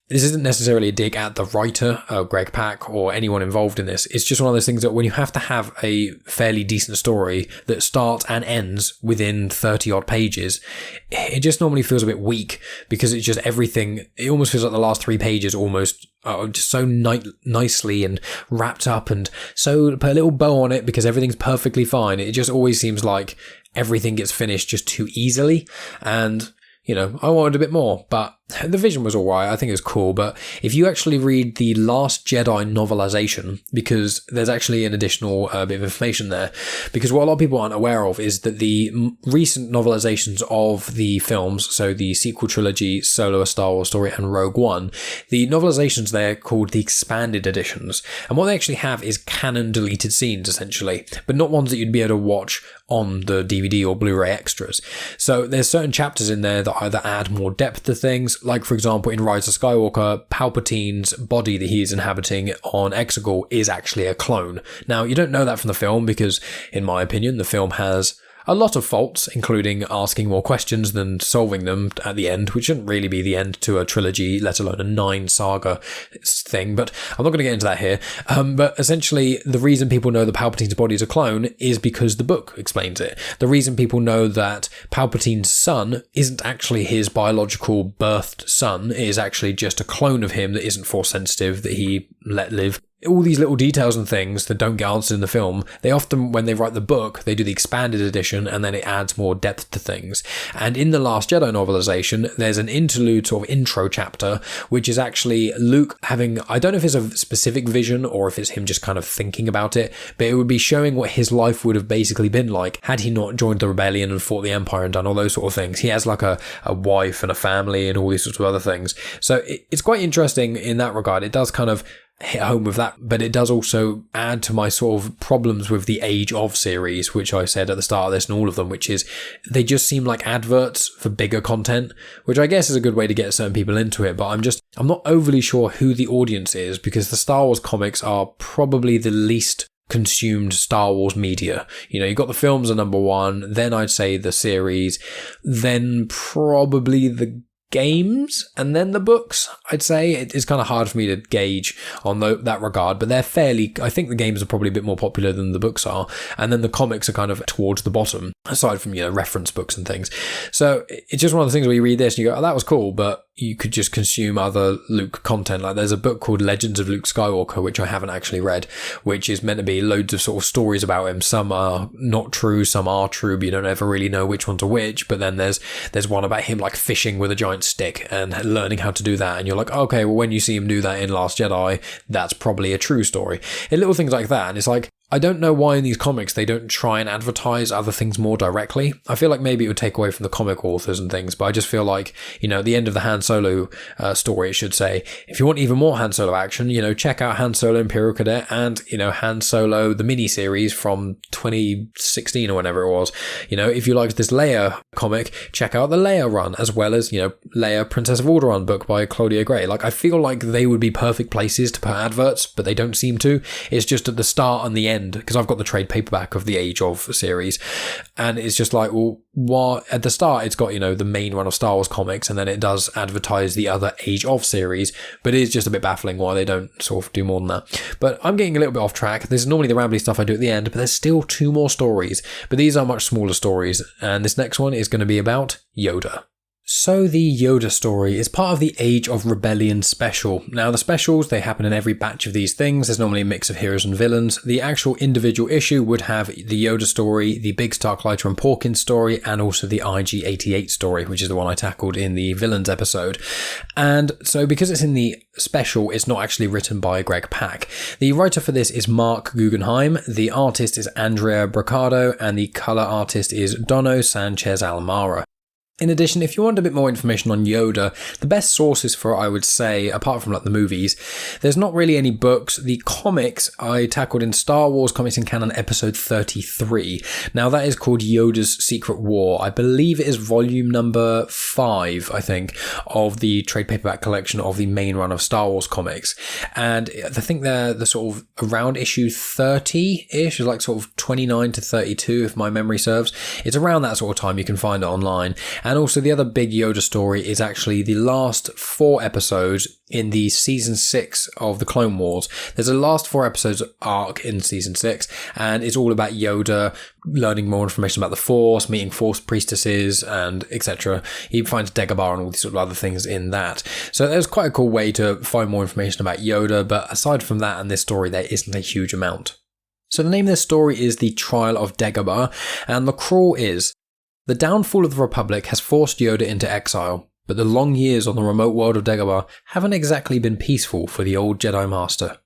this isn't necessarily a dig at the writer, Greg Pak, or anyone involved in this. It's just one of those things that when you have to have a fairly decent story that starts and ends within 30 odd pages, it just normally feels a bit weak because it's just everything. It almost feels like the last 3 pages almost are just so nicely and wrapped up and so put a little bow on it because everything's perfectly fine. It just always seems like everything gets finished just too easily, and I wanted a bit more, but the vision was alright. I think it's cool, but if you actually read the Last Jedi novelization, because there's actually an additional bit of information there, because what a lot of people aren't aware of is that the recent novelizations of the films, so the sequel trilogy, Solo: A Star Wars Story, and Rogue One, the novelizations there called the expanded editions, and what they actually have is canon deleted scenes, essentially, but not ones that you'd be able to watch on the DVD or Blu-ray extras. So there's certain chapters in there that either add more depth to things like for example in Rise of Skywalker, Palpatine's body that he's inhabiting on Exegol is actually a clone. Now, you don't know that from the film because, in my opinion, the film has a lot of faults, including asking more questions than solving them at the end, which shouldn't really be the end to a trilogy, let alone a 9 saga thing, but I'm not going to get into that here. But essentially, the reason people know that Palpatine's body is a clone is because the book explains it. The reason people know that Palpatine's son isn't actually his biological birthed son, it is actually just a clone of him that isn't Force sensitive, that he let live. All these little details and things that don't get answered in the film, they often, when they write the book, they do the expanded edition and then it adds more depth to things. And in the Last Jedi novelization, there's an interlude sort of intro chapter, which is actually Luke having, I don't know if it's a specific vision or if it's him just kind of thinking about it, but it would be showing what his life would have basically been like had he not joined the rebellion and fought the Empire and done all those sort of things. He has like a wife and a family and all these sorts of other things. So it's quite interesting in that regard. It does kind of hit home with that, but it does also add to my sort of problems with the Age of series, which I said at the start of this and all of them, which is they just seem like adverts for bigger content, which I guess is a good way to get certain people into it, but I'm not overly sure who the audience is, because the Star Wars comics are probably the least consumed Star Wars media. You know, you got the films are number one, then I'd say the series, then probably the games, and then the books. I'd say it's kind of hard for me to gauge on that regard, but they're fairly, I think the games are probably a bit more popular than the books are, and then the comics are kind of towards the bottom, aside from, you know, reference books and things. So it's just one of the things where you read this and you go, oh, that was cool, but you could just consume other Luke content. Like there's a book called Legends of Luke Skywalker, which I haven't actually read, which is meant to be loads of sort of stories about him. Some are not true, some are true, but you don't ever really know which one's which. But then there's one about him like fishing with a giant stick and learning how to do that, and you're like, okay, well, when you see him do that in Last Jedi, that's probably a true story. And little things like that, and it's like, I don't know why in these comics they don't try and advertise other things more directly. I feel like maybe it would take away from the comic authors and things, but I just feel like, you know, at the end of the Han Solo story, it should say, if you want even more Han Solo action, you know, check out Han Solo Imperial Cadet and, you know, Han Solo, the mini-series from 2016 or whenever it was. You know, if you liked this Leia comic, check out the Leia run, as well as, you know, Leia Princess of Alderaan book by Claudia Gray. Like, I feel like they would be perfect places to put adverts, but they don't seem to. It's just at the start and the end, because I've got the trade paperback of the Age of series, and it's just like, well, what at the start it's got, you know, the main run of Star Wars comics, and then it does advertise the other Age of series, but it is just a bit baffling why they don't sort of do more than that. But I'm getting a little bit off track. This is normally the rambly stuff I do at the end, but there's still 2 more stories, but these are much smaller stories, and this next one is going to be about Yoda. So the Yoda story is part of the Age of Rebellion special. Now the specials, they happen in every batch of these things. There's normally a mix of heroes and villains. The actual individual issue would have the Yoda story, the Biggs Darklighter and Porkins story, and also the IG-88 story, which is the one I tackled in the villains episode. And so because it's in the special, it's not actually written by Greg Pak. The writer for this is Marc Guggenheim, the artist is Andrea Broccardo, and the colour artist is Dono Sánchez-Almara. In addition, if you want a bit more information on Yoda, the best sources for it, I would say, apart from like the movies, there's not really any books. The comics I tackled in Star Wars Comics in Canon episode 33. Now that is called Yoda's Secret War. I believe it is volume number 5, I think, of the trade paperback collection of the main run of Star Wars comics. And I think they're the sort of around issue 30-ish, like sort of 29 to 32 if my memory serves. It's around that sort of time. You can find it online. And also the other big Yoda story is actually the last 4 episodes in the season 6 of the Clone Wars. There's a last 4 episodes arc in season 6, and it's all about Yoda learning more information about the Force, meeting Force priestesses, and etc. He finds Dagobah and all these sort of other things in that. So there's quite a cool way to find more information about Yoda, but aside from that and this story, there isn't a huge amount. So the name of this story is The Trial of Dagobah, and the crawl is: the downfall of the Republic has forced Yoda into exile, but the long years on the remote world of Dagobah haven't exactly been peaceful for the old Jedi Master.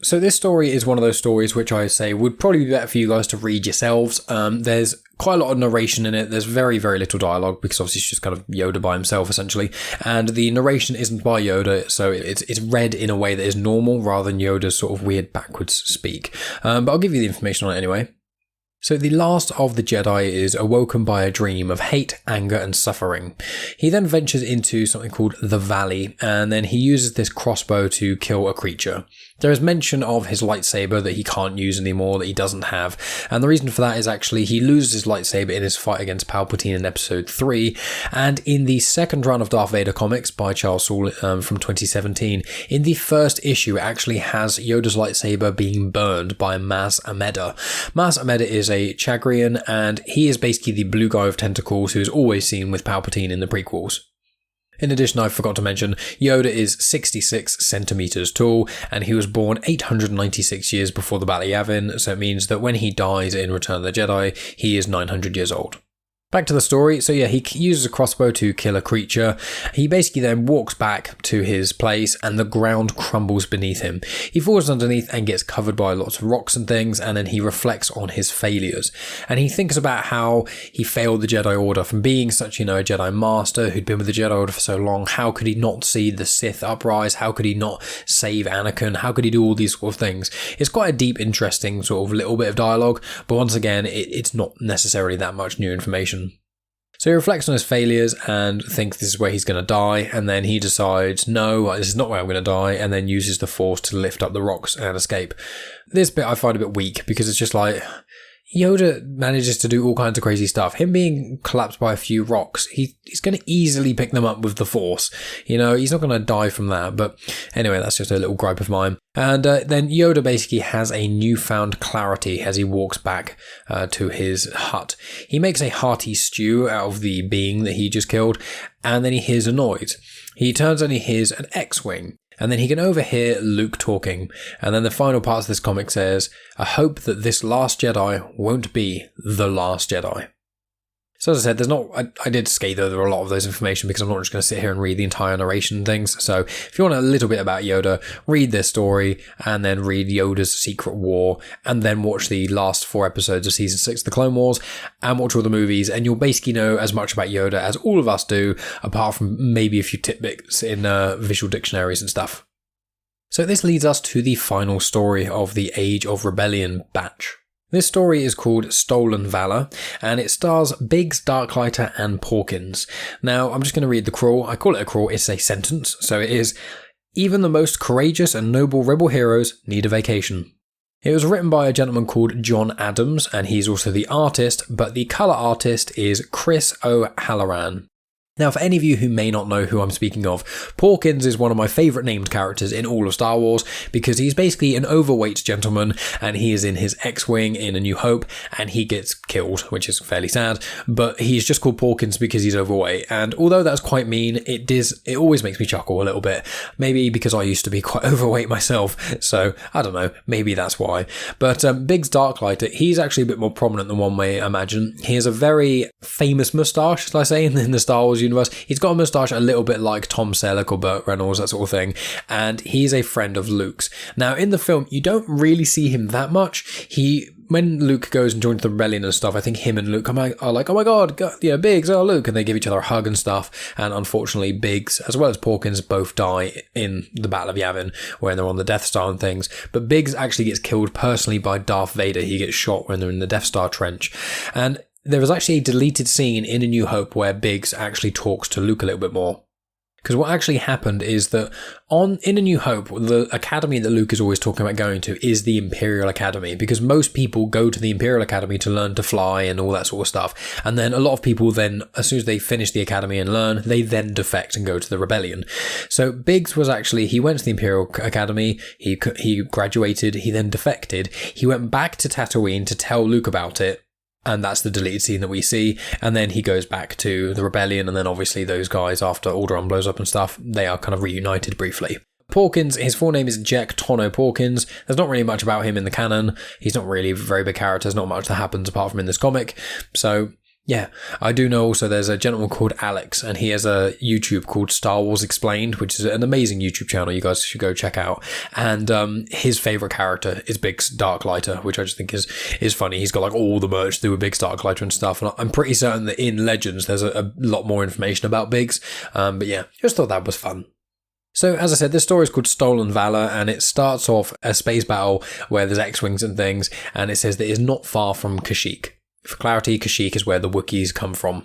So this story is one of those stories which I say would probably be better for you guys to read yourselves. There's quite a lot of narration in it. There's very, very little dialogue because obviously it's just kind of Yoda by himself essentially. And the narration isn't by Yoda, so it's read in a way that is normal rather than Yoda's sort of weird backwards speak. But I'll give you the information on it anyway. So the last of the Jedi is awoken by a dream of hate, anger and suffering. He then ventures into something called the Valley, and then he uses this crossbow to kill a creature. There is mention of his lightsaber that he can't use anymore, that he doesn't have, and the reason for that is actually he loses his lightsaber in his fight against Palpatine in episode 3, and in the second run of Darth Vader comics by Charles Soule from 2017, in the first issue it actually has Yoda's lightsaber being burned by Maz Amedda. Maz Amedda is a Chagrian, and he is basically the blue guy with tentacles who is always seen with Palpatine in the prequels. In addition, I forgot to mention, Yoda is 66 centimeters tall, and he was born 896 years before the Battle of Yavin, so it means that when he dies in Return of the Jedi, he is 900 years old. Back to the story. So yeah, he uses a crossbow to kill a creature. He basically then walks back to his place and the ground crumbles beneath him. He falls underneath and gets covered by lots of rocks and things, and then he reflects on his failures. And he thinks about how he failed the Jedi Order from being such, a Jedi Master who'd been with the Jedi Order for so long. How could he not see the Sith uprise? How could he not save Anakin? How could he do all these sort of things? It's quite a deep, interesting sort of little bit of dialogue, but once again, it's not necessarily that much new information. So he reflects on his failures and thinks this is where he's going to die, and then he decides, no, this is not where I'm going to die, and then uses the Force to lift up the rocks and escape. This bit I find a bit weak, because it's just like, Yoda manages to do all kinds of crazy stuff. Him being collapsed by a few rocks, he's going to easily pick them up with the Force. He's not going to die from that. But anyway, that's just a little gripe of mine. And then Yoda basically has a newfound clarity as he walks back to his hut. He makes a hearty stew out of the being that he just killed, and then he hears a noise. He turns and he hears an X-Wing. And then he can overhear Luke talking. And then the final part of this comic says, I hope that this last Jedi won't be the last Jedi. So as I said, I did skate over a lot of those information because I'm not just going to sit here and read the entire narration and things. So if you want a little bit about Yoda, read this story and then read Yoda's Secret War and then watch the last 4 episodes of Season 6 of The Clone Wars and watch all the movies, and you'll basically know as much about Yoda as all of us do, apart from maybe a few tidbits in visual dictionaries and stuff. So this leads us to the final story of the Age of Rebellion batch. This story is called Stolen Valor, and it stars Biggs Darklighter and Porkins. Now, I'm just going to read the crawl. I call it a crawl, it's a sentence. So it is, even the most courageous and noble rebel heroes need a vacation. It was written by a gentleman called Jon Adams, and he's also the artist, but the colour artist is Chris O'Halloran. Now, for any of you who may not know who I'm speaking of, Porkins is one of my favourite named characters in all of Star Wars because he's basically an overweight gentleman and he is in his X-Wing in A New Hope and he gets killed, which is fairly sad, but he's just called Porkins because he's overweight. And although that's quite mean, it always makes me chuckle a little bit. Maybe because I used to be quite overweight myself, so I don't know, maybe that's why. But Biggs Darklighter, he's actually a bit more prominent than one may imagine. He has a very famous moustache, shall I say, in the Star Wars universe. He's got a moustache a little bit like Tom Selleck or Burt Reynolds, that sort of thing, and he's a friend of Luke's. Now, in the film, you don't really see him that much. When Luke goes and joins the rebellion and stuff, I think him and Luke are like, oh my god, Biggs, oh Luke, and they give each other a hug and stuff, and unfortunately Biggs, as well as Porkins, both die in the Battle of Yavin, when they're on the Death Star and things, but Biggs actually gets killed personally by Darth Vader. He gets shot when they're in the Death Star trench, and there was actually a deleted scene in A New Hope where Biggs actually talks to Luke a little bit more. Because what actually happened is that in A New Hope, the academy that Luke is always talking about going to is the Imperial Academy, because most people go to the Imperial Academy to learn to fly and all that sort of stuff. And then a lot of people then, as soon as they finish the academy and learn, they then defect and go to the rebellion. So Biggs was actually, he went to the Imperial Academy, he graduated, he then defected, he went back to Tatooine to tell Luke about it, and that's the deleted scene that we see. And then he goes back to the rebellion, and then obviously those guys, after Alderaan blows up and stuff, they are kind of reunited briefly. Porkins, his full name is Jek Tono Porkins. There's not really much about him in the canon. He's not really a very big character. There's not much that happens apart from in this comic. So yeah, I do know also there's a gentleman called Alex, and he has a YouTube called Star Wars Explained, which is an amazing YouTube channel you guys should go check out. And his favourite character is Biggs Darklighter, which I just think is funny. He's got like all the merch to do with Biggs Darklighter and stuff, and I'm pretty certain that in Legends there's a lot more information about Biggs. But yeah, just thought that was fun. So, as I said, this story is called Stolen Valor, and it starts off a space battle where there's X-Wings and things, and it says that it's not far from Kashyyyk. For clarity, Kashyyyk is where the Wookiees come from.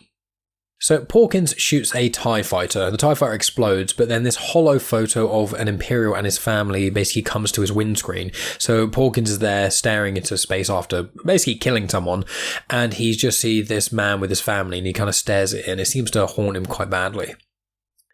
So, Porkins shoots a TIE fighter. The TIE fighter explodes, but then this hollow photo of an Imperial and his family basically comes to his windscreen. So, Porkins is there staring into space after basically killing someone, and he just sees this man with his family, and he kind of stares at it, and it seems to haunt him quite badly.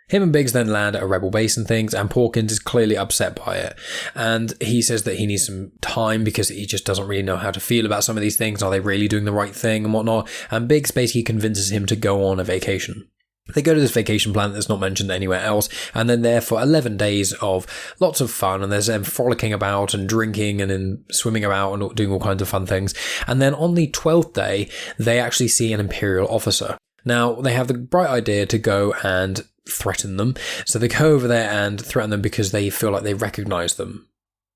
Him and Biggs then land at a rebel base and things, and Porkins is clearly upset by it. And he says that he needs some time because he just doesn't really know how to feel about some of these things. Are they really doing the right thing and whatnot? And Biggs basically convinces him to go on a vacation. They go to this vacation planet that's not mentioned anywhere else, and then there for 11 days of lots of fun, and there's them frolicking about and drinking and then swimming about and doing all kinds of fun things. And then on the 12th day, they actually see an Imperial officer. Now, they have the bright idea to go and threaten them. So they go over there and threaten them because they feel like they recognize them.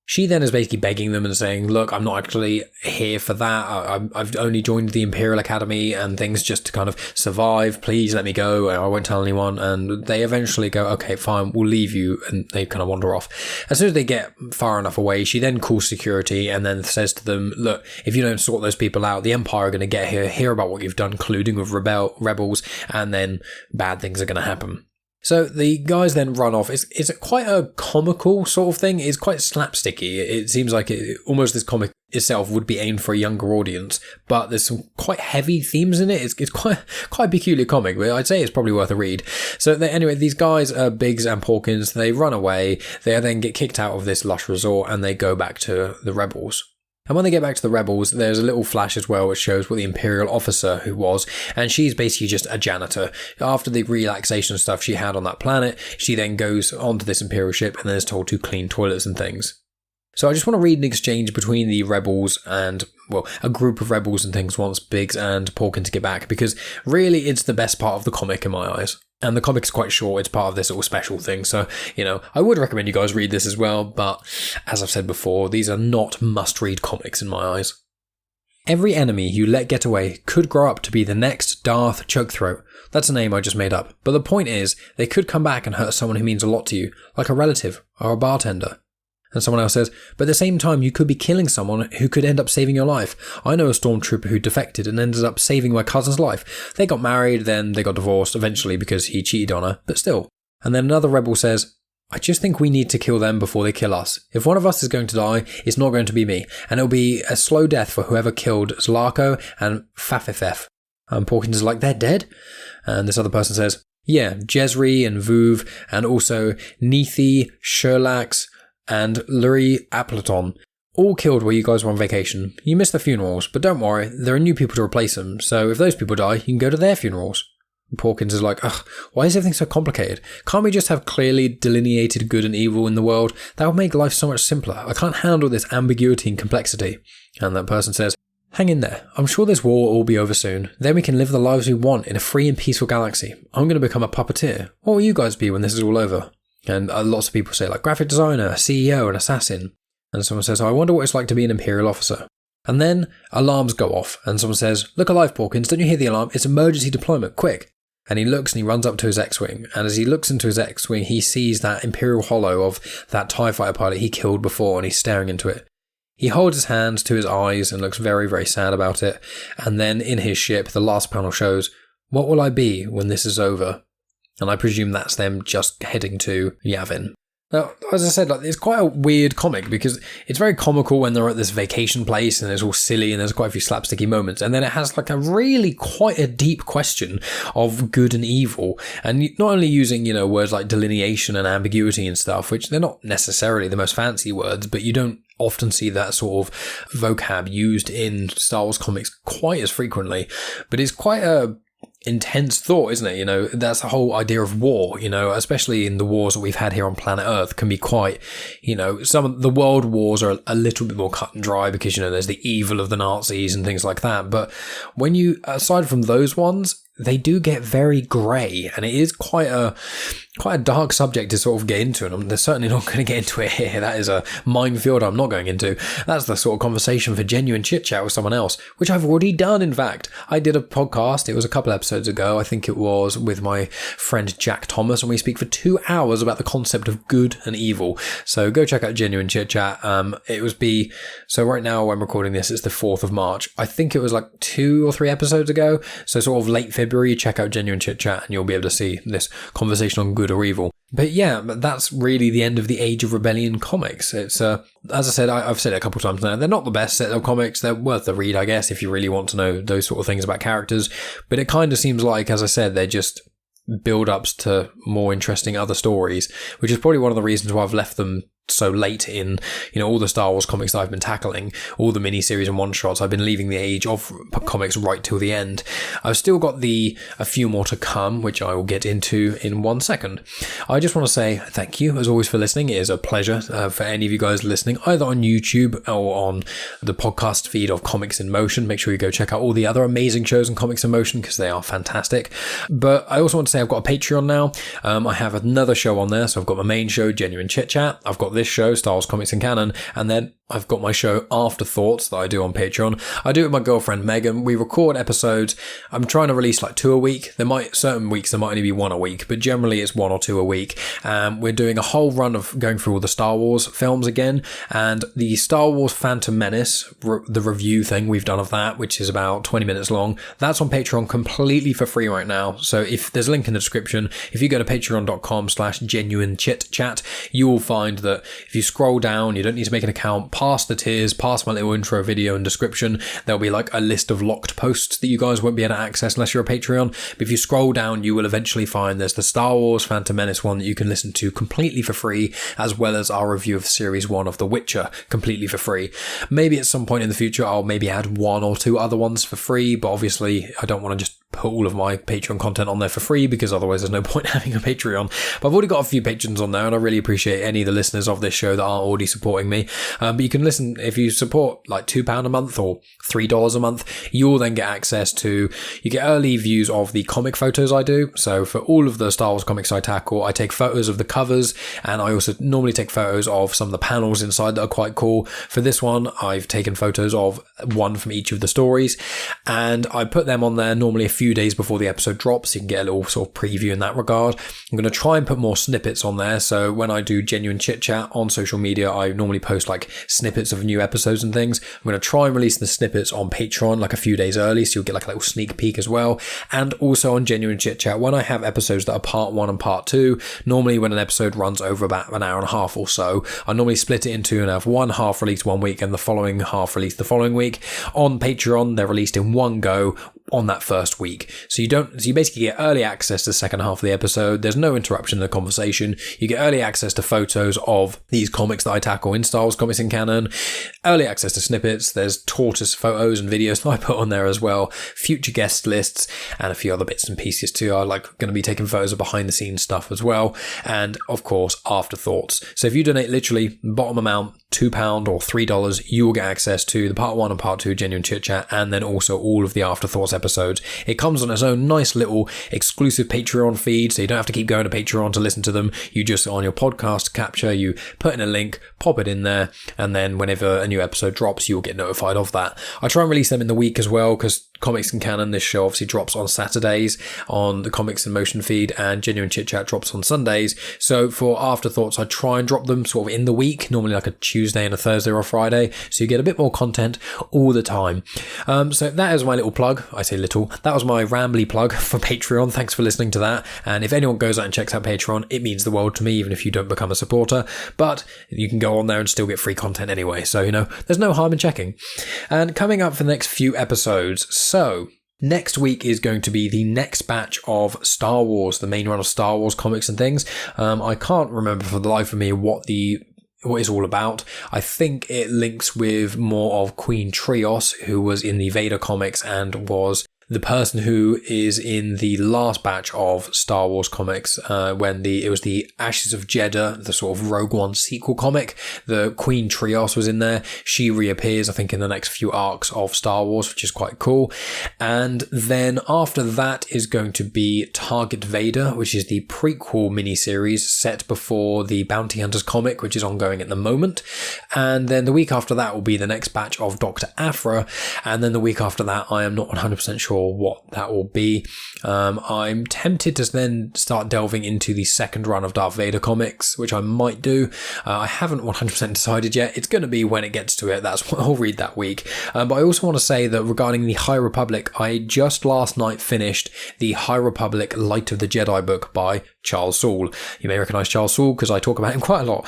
She then is basically begging them and saying, look, I'm not actually here for that. I've only joined the Imperial Academy and things just to kind of survive. Please let me go. I won't tell anyone. And they eventually go, okay, fine, we'll leave you. And they kind of wander off. As soon as they get far enough away, she then calls security and then says to them, look, if you don't sort those people out, the Empire are going to get here, hear about what you've done, colluding with rebels, and then bad things are going to happen. So the guys then run off. It's quite a comical sort of thing. It's quite slapsticky. It seems like almost this comic itself would be aimed for a younger audience, but there's some quite heavy themes in it. It's quite a peculiar comic, but I'd say it's probably worth a read. So anyway, these guys, Biggs and Porkins, they run away. They then get kicked out of this lush resort and they go back to the rebels. And when they get back to the rebels, there's a little flash as well which shows what the Imperial officer who was, and she's basically just a janitor. After the relaxation stuff she had on that planet, she then goes onto this Imperial ship and then is told to clean toilets and things. So I just want to read an exchange between the rebels and, well, a group of rebels and things once Biggs and Porkins get back, because really it's the best part of the comic in my eyes. And the comic's quite short, it's part of this little special thing, so, I would recommend you guys read this as well, but as I've said before, these are not must-read comics in my eyes. Every enemy you let get away could grow up to be the next Darth Chokethroat. That's a name I just made up, but the point is, they could come back and hurt someone who means a lot to you, like a relative or a bartender. And someone else says, but at the same time you could be killing someone who could end up saving your life. I know a stormtrooper who defected and ended up saving my cousin's life. They got married, then they got divorced eventually because he cheated on her, but still. And then another rebel says, I just think we need to kill them before they kill us. If one of us is going to die, it's not going to be me, and it'll be a slow death for whoever killed Zlarko and Fafifef. And Porkins is like, they're dead? And this other person says, yeah, Jezri and Vuv, and also Nethi, Sherlax, and Lurie Appleton, all killed while you guys were on vacation. You missed the funerals, but don't worry, there are new people to replace them, so if those people die, you can go to their funerals. Porkins is like, ugh, why is everything so complicated? Can't we just have clearly delineated good and evil in the world? That would make life so much simpler. I can't handle this ambiguity and complexity. And that person says, hang in there. I'm sure this war will all be over soon. Then we can live the lives we want in a free and peaceful galaxy. I'm going to become a puppeteer. What will you guys be when this is all over? And lots of people say, like, graphic designer, a CEO, an assassin. And someone says, I wonder what it's like to be an Imperial officer. And then alarms go off, and someone says, look alive, Porkins, don't you hear the alarm? It's emergency deployment, quick. And he looks and he runs up to his X-Wing, and as he looks into his X-Wing, he sees that Imperial holo of that TIE fighter pilot he killed before, and he's staring into it. He holds his hands to his eyes and looks very, very sad about it. And then in his ship, the last panel shows, what will I be when this is over? And I presume that's them just heading to Yavin. Now, as I said, it's quite a weird comic because it's very comical when they're at this vacation place and it's all silly and there's quite a few slapsticky moments. And then it has quite a deep question of good and evil. And not only using, words like delineation and ambiguity and stuff, which they're not necessarily the most fancy words, but you don't often see that sort of vocab used in Star Wars comics quite as frequently. But it's quite a intense thought, isn't it? That's the whole idea of war, especially in the wars that we've had here on planet Earth can be quite, some of the world wars are a little bit more cut and dry because, there's the evil of the Nazis and things like that. But when aside from those ones, they do get very grey, and it is quite a dark subject to sort of get into, and they're certainly not going to get into it here. That is a minefield I'm not going into. That's the sort of conversation for genuine chit-chat with someone else, which I've already done, in fact. I did a podcast, it was a couple episodes ago, I think it was with my friend Jack Thomas, and we speak for 2 hours about the concept of good and evil. So go check out Genuine Chit-Chat. So right now when I'm recording this, it's the 4th of March. I think it was like 2 or 3 episodes ago, so sort of late February. Check out Genuine Chit-Chat and you'll be able to see this conversation on good or evil. But yeah, that's really the end of the Age of Rebellion comics. It's, as I said, I've said it a couple of times now, they're not the best set of comics. They're worth the read, I guess, if you really want to know those sort of things about characters. But it kind of seems like, as I said, they're just build-ups to more interesting other stories, which is probably one of the reasons why I've left them so late in, all the Star Wars comics that I've been tackling, all the miniseries and one-shots. I've been leaving the Age of comics right till the end. I've still got a few more to come, which I will get into in 1 second. I just want to say thank you, as always, for listening. It is a pleasure for any of you guys listening, either on YouTube or on the podcast feed of Comics in Motion. Make sure you go check out all the other amazing shows on Comics in Motion, because they are fantastic. But I also want to say I've got a Patreon now. I have another show on there. So I've got my main show, Genuine Chit-Chat. I've got this show, Star Wars Comics and Canon, and then I've got my show Afterthoughts that I do on Patreon. I do it with my girlfriend Megan. We record episodes. I'm trying to release like 2 a week. Certain weeks there might only be 1 a week, but generally it's 1 or 2 a week. We're doing a whole run of going through all the Star Wars films again, and the Star Wars Phantom Menace, the review thing we've done of that, which is about 20 minutes long. That's on Patreon completely for free right now. So if there's a link in the description, if you go to patreon.com/genuinechitchat, you will find that if you scroll down, you don't need to make an account, past the tiers, past my little intro video and description, there'll be like a list of locked posts that you guys won't be able to access unless you're a Patreon. But if you scroll down, you will eventually find there's the Star Wars Phantom Menace one that you can listen to completely for free, as well as our review of Series 1 of The Witcher completely for free. Maybe at some point in the future I'll maybe add 1 or 2 other ones for free, but obviously I don't want to just put all of my Patreon content on there for free, because otherwise there's no point having a Patreon. But I've already got a few patrons on there, and I really appreciate any of the listeners of this show that are already supporting me. But you can listen, if you support like £2 a month or $3 a month, you'll then get access to, you get early views of the comic photos I do. So for all of the Star Wars comics I tackle, I take photos of the covers, and I also normally take photos of some of the panels inside that are quite cool. For this one, I've taken photos of one from each of the stories, and I put them on there normally a few days before the episode drops, so you can get a little sort of preview in that regard. I'm going to try and put more snippets on there, so when I do Genuine Chit-Chat on social media, I normally post like snippets of new episodes and things. I'm going to try and release the snippets on Patreon like a few days early, so you'll get like a little sneak peek as well. And also on Genuine Chit-Chat, when I have episodes that are part 1 and part 2, normally when an episode runs over about an hour and a half or so, I normally split it into and have one half released 1 week and the following half released the following week. On Patreon, they're released in one go on that first week. So you basically get early access to the second half of the episode. There's no interruption in the conversation. You get early access to photos of these comics that I tackle in Star Wars Comics in Canon, early access to snippets. There's tortoise photos and videos that I put on there as well, future guest lists, and a few other bits and pieces too. I like going to be taking photos of behind the scenes stuff as well, and of course afterthoughts. So if you donate literally bottom amount, £2 or $3, you will get access to the part 1 and part 2 Genuine Chit-Chat, and then also all of the Afterthoughts episodes. It comes on its own nice little exclusive Patreon feed, so you don't have to keep going to Patreon to listen to them. You just, on your podcast capture, you put in a link, pop it in there, and then whenever a new episode drops, you'll get notified of that. I try and release them in the week as well, because Comics in Canon, this show obviously drops on Saturdays on the Comics in Motion feed, and Genuine Chit-Chat drops on Sundays. So for Afterthoughts, I try and drop them sort of in the week, normally like a Tuesday and a Thursday or a Friday, so you get a bit more content all the time. So that is my little plug. I say little. That was my rambly plug for Patreon. Thanks for listening to that. And if anyone goes out and checks out Patreon, it means the world to me, even if you don't become a supporter. But you can go on there and still get free content anyway. So, there's no harm in checking. And coming up for the next few episodes, so next week is going to be the next batch of Star Wars, the main run of Star Wars comics and things. I can't remember for the life of me what it's all about. I think it links with more of Queen Trios, who was in the Vader comics and was the person who is in the last batch of Star Wars comics, when it was the Ashes of Jeddah, the sort of Rogue One sequel comic, the Queen Trios was in there. She reappears, I think, in the next few arcs of Star Wars, which is quite cool. And then after that is going to be Target Vader, which is the prequel miniseries set before the Bounty Hunters comic, which is ongoing at the moment. And then the week after that will be the next batch of Dr. Aphra. And then the week after that, I am not 100% sure what that will be. I'm tempted to then start delving into the second run of Darth Vader comics, which I might do. I haven't 100% decided yet. It's going to be when it gets to it. That's what I'll read that week. But I also want to say that regarding the High Republic, I just last night finished the High Republic Light of the Jedi book by Charles Soule. You may recognise Charles Soule because I talk about him quite a lot.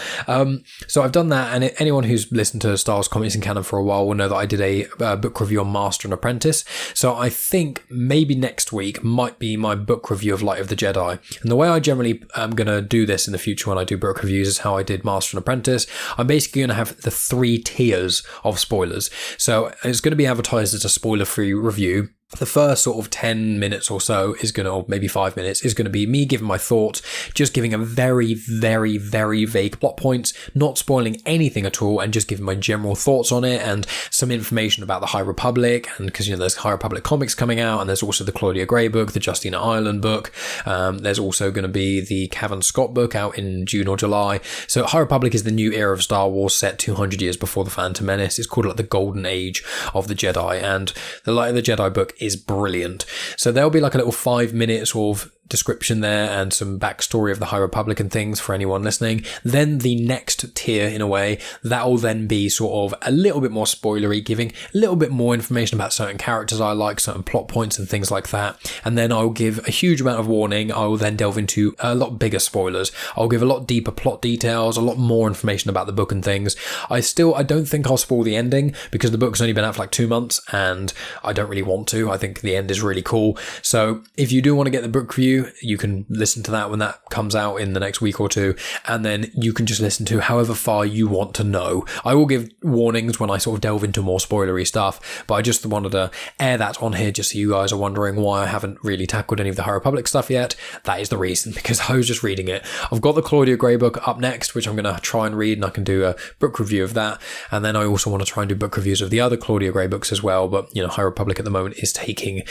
So I've done that, and anyone who's listened to Star Wars Comics and Canon for a while will know that I did a book review on Master and Apprentice. So I think maybe next week might be my book review of Light of the Jedi. And the way I generally am going to do this in the future when I do book reviews is how I did Master and Apprentice. I'm basically going to have the 3 tiers of spoilers. So it's going to be advertised as a spoiler-free review. The first sort of 10 minutes or so is going to, or maybe 5 minutes, is going to be me giving my thoughts, just giving a very, very, very vague plot points, not spoiling anything at all, and just giving my general thoughts on it and some information about the High Republic. And because, there's High Republic comics coming out, and there's also the Claudia Gray book, the Justina Ireland book. There's also going to be the Cavan Scott book out in June or July. So High Republic is the new era of Star Wars set 200 years before the Phantom Menace. It's called like the Golden Age of the Jedi, and the Light of the Jedi book is brilliant. So there'll be like a little 5 minutes sort of description there and some backstory of the High Republic and things for anyone listening. Then the next tier, in a way, that will then be sort of a little bit more spoilery, giving a little bit more information about certain characters I like, certain plot points and things like that. And then I'll give a huge amount of warning. I will then delve into a lot bigger spoilers. I'll give a lot deeper plot details, a lot more information about the book and things. I don't think I'll spoil the ending because the book's only been out for like 2 months and I don't really want to. I think the end is really cool. So if you do want to get the book review, you can listen to that when that comes out in the next week or two, and then you can just listen to however far you want to know. I will give warnings when I sort of delve into more spoilery stuff, but I just wanted to air that on here just so you guys are wondering why I haven't really tackled any of the High Republic stuff yet. That is the reason, because I was just reading it. I've got the Claudia Gray book up next, which I'm going to try and read, and I can do a book review of that. And then I also want to try and do book reviews of the other Claudia Gray books as well. But, High Republic at the moment is taking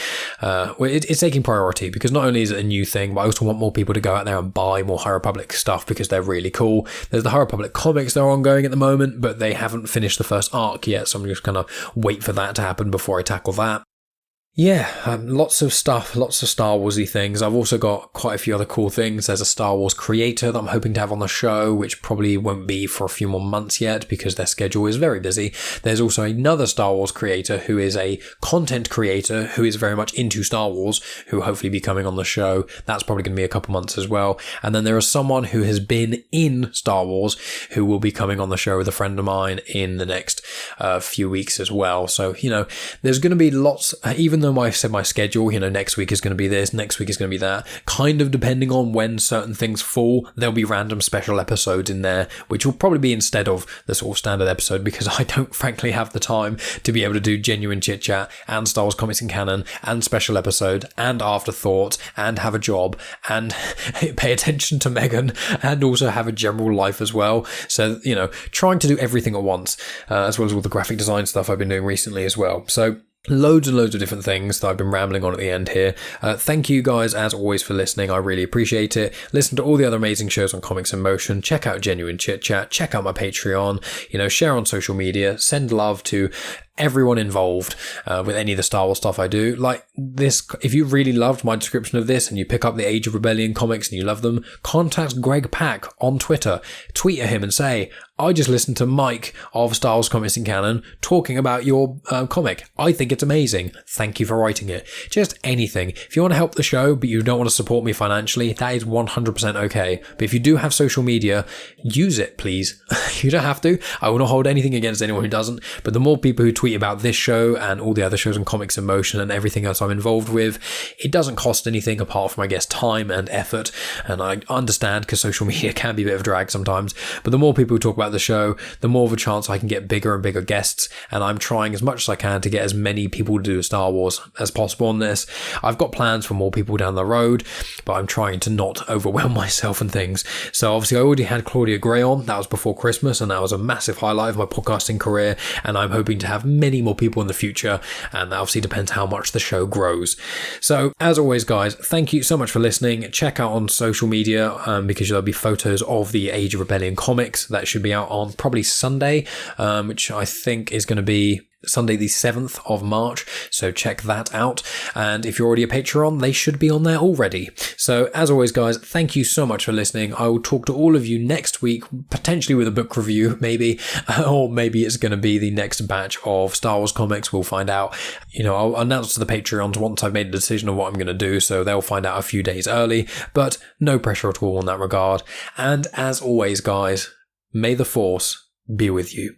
it's taking priority, because not only is it a new thing, but I also want more people to go out there and buy more High Republic stuff because they're really cool. There's the High Republic comics that are ongoing at the moment, but they haven't finished the first arc yet, so I'm just going to wait for that to happen before I tackle that. Yeah, lots of stuff, lots of Star Warsy things. I've also got quite a few other cool things. There's a Star Wars creator that I'm hoping to have on the show, which probably won't be for a few more months yet because their schedule is very busy. There's also another Star Wars creator who is a content creator who is very much into Star Wars, who will hopefully be coming on the show. That's probably going to be a couple months as well. And then there is someone who has been in Star Wars who will be coming on the show with a friend of mine in the next few weeks as well. So, there's going to be lots, even though I said my schedule, next week is going to be this, next week is going to be that, kind of depending on when certain things fall, there'll be random special episodes in there, which will probably be instead of the sort of standard episode, because I don't frankly have the time to be able to do genuine chit-chat and Star Wars Comics and Canon and special episode and afterthoughts and have a job and pay attention to Megan and also have a general life as well. So, trying to do everything at once, as well as all the graphic design stuff I've been doing recently as well. So loads and loads of different things that I've been rambling on at the end here. Thank you guys as always for listening. I really appreciate it. Listen to all the other amazing shows on Comics in Motion. Check out Genuine Chit Chat. Check out my Patreon. Share on social media. Send love to everyone involved with any of the Star Wars stuff I do. Like this, if you really loved my description of this and you pick up the Age of Rebellion comics and you love them, contact Greg Pak on Twitter. Tweet at him and say, I just listened to Mike of Star Wars Comics and Canon talking about your comic. I think it's amazing. Thank you for writing it. Just anything. If you want to help the show but you don't want to support me financially, that is 100% okay. But if you do have social media, use it, please. You don't have to. I will not hold anything against anyone who doesn't. But the more people who tweet about this show and all the other shows on Comics in Motion and everything else I'm involved with, it doesn't cost anything apart from, I guess, time and effort. And I understand because social media can be a bit of a drag sometimes. But the more people who talk about about the show, the more of a chance I can get bigger and bigger guests, and I'm trying as much as I can to get as many people to do Star Wars as possible on this. I've got plans for more people down the road, but I'm trying to not overwhelm myself and things. So obviously I already had Claudia Gray on, that was before Christmas, and that was a massive highlight of my podcasting career, and I'm hoping to have many more people in the future, and that obviously depends how much the show grows. So as always guys, thank you so much for listening. Check out on social media because there'll be photos of the Age of Rebellion comics that should be out on probably Sunday, which I think is going to be Sunday the 7th of March, so check that out. And if you're already a Patreon, they should be on there already. So as always guys, thank you so much for listening. I will talk to all of you next week, potentially with a book review maybe, or maybe it's going to be the next batch of Star Wars comics. We'll find out. I'll announce to the Patreons once I've made a decision on what I'm going to do, so they'll find out a few days early, but no pressure at all in that regard. And as always guys, may the Force be with you.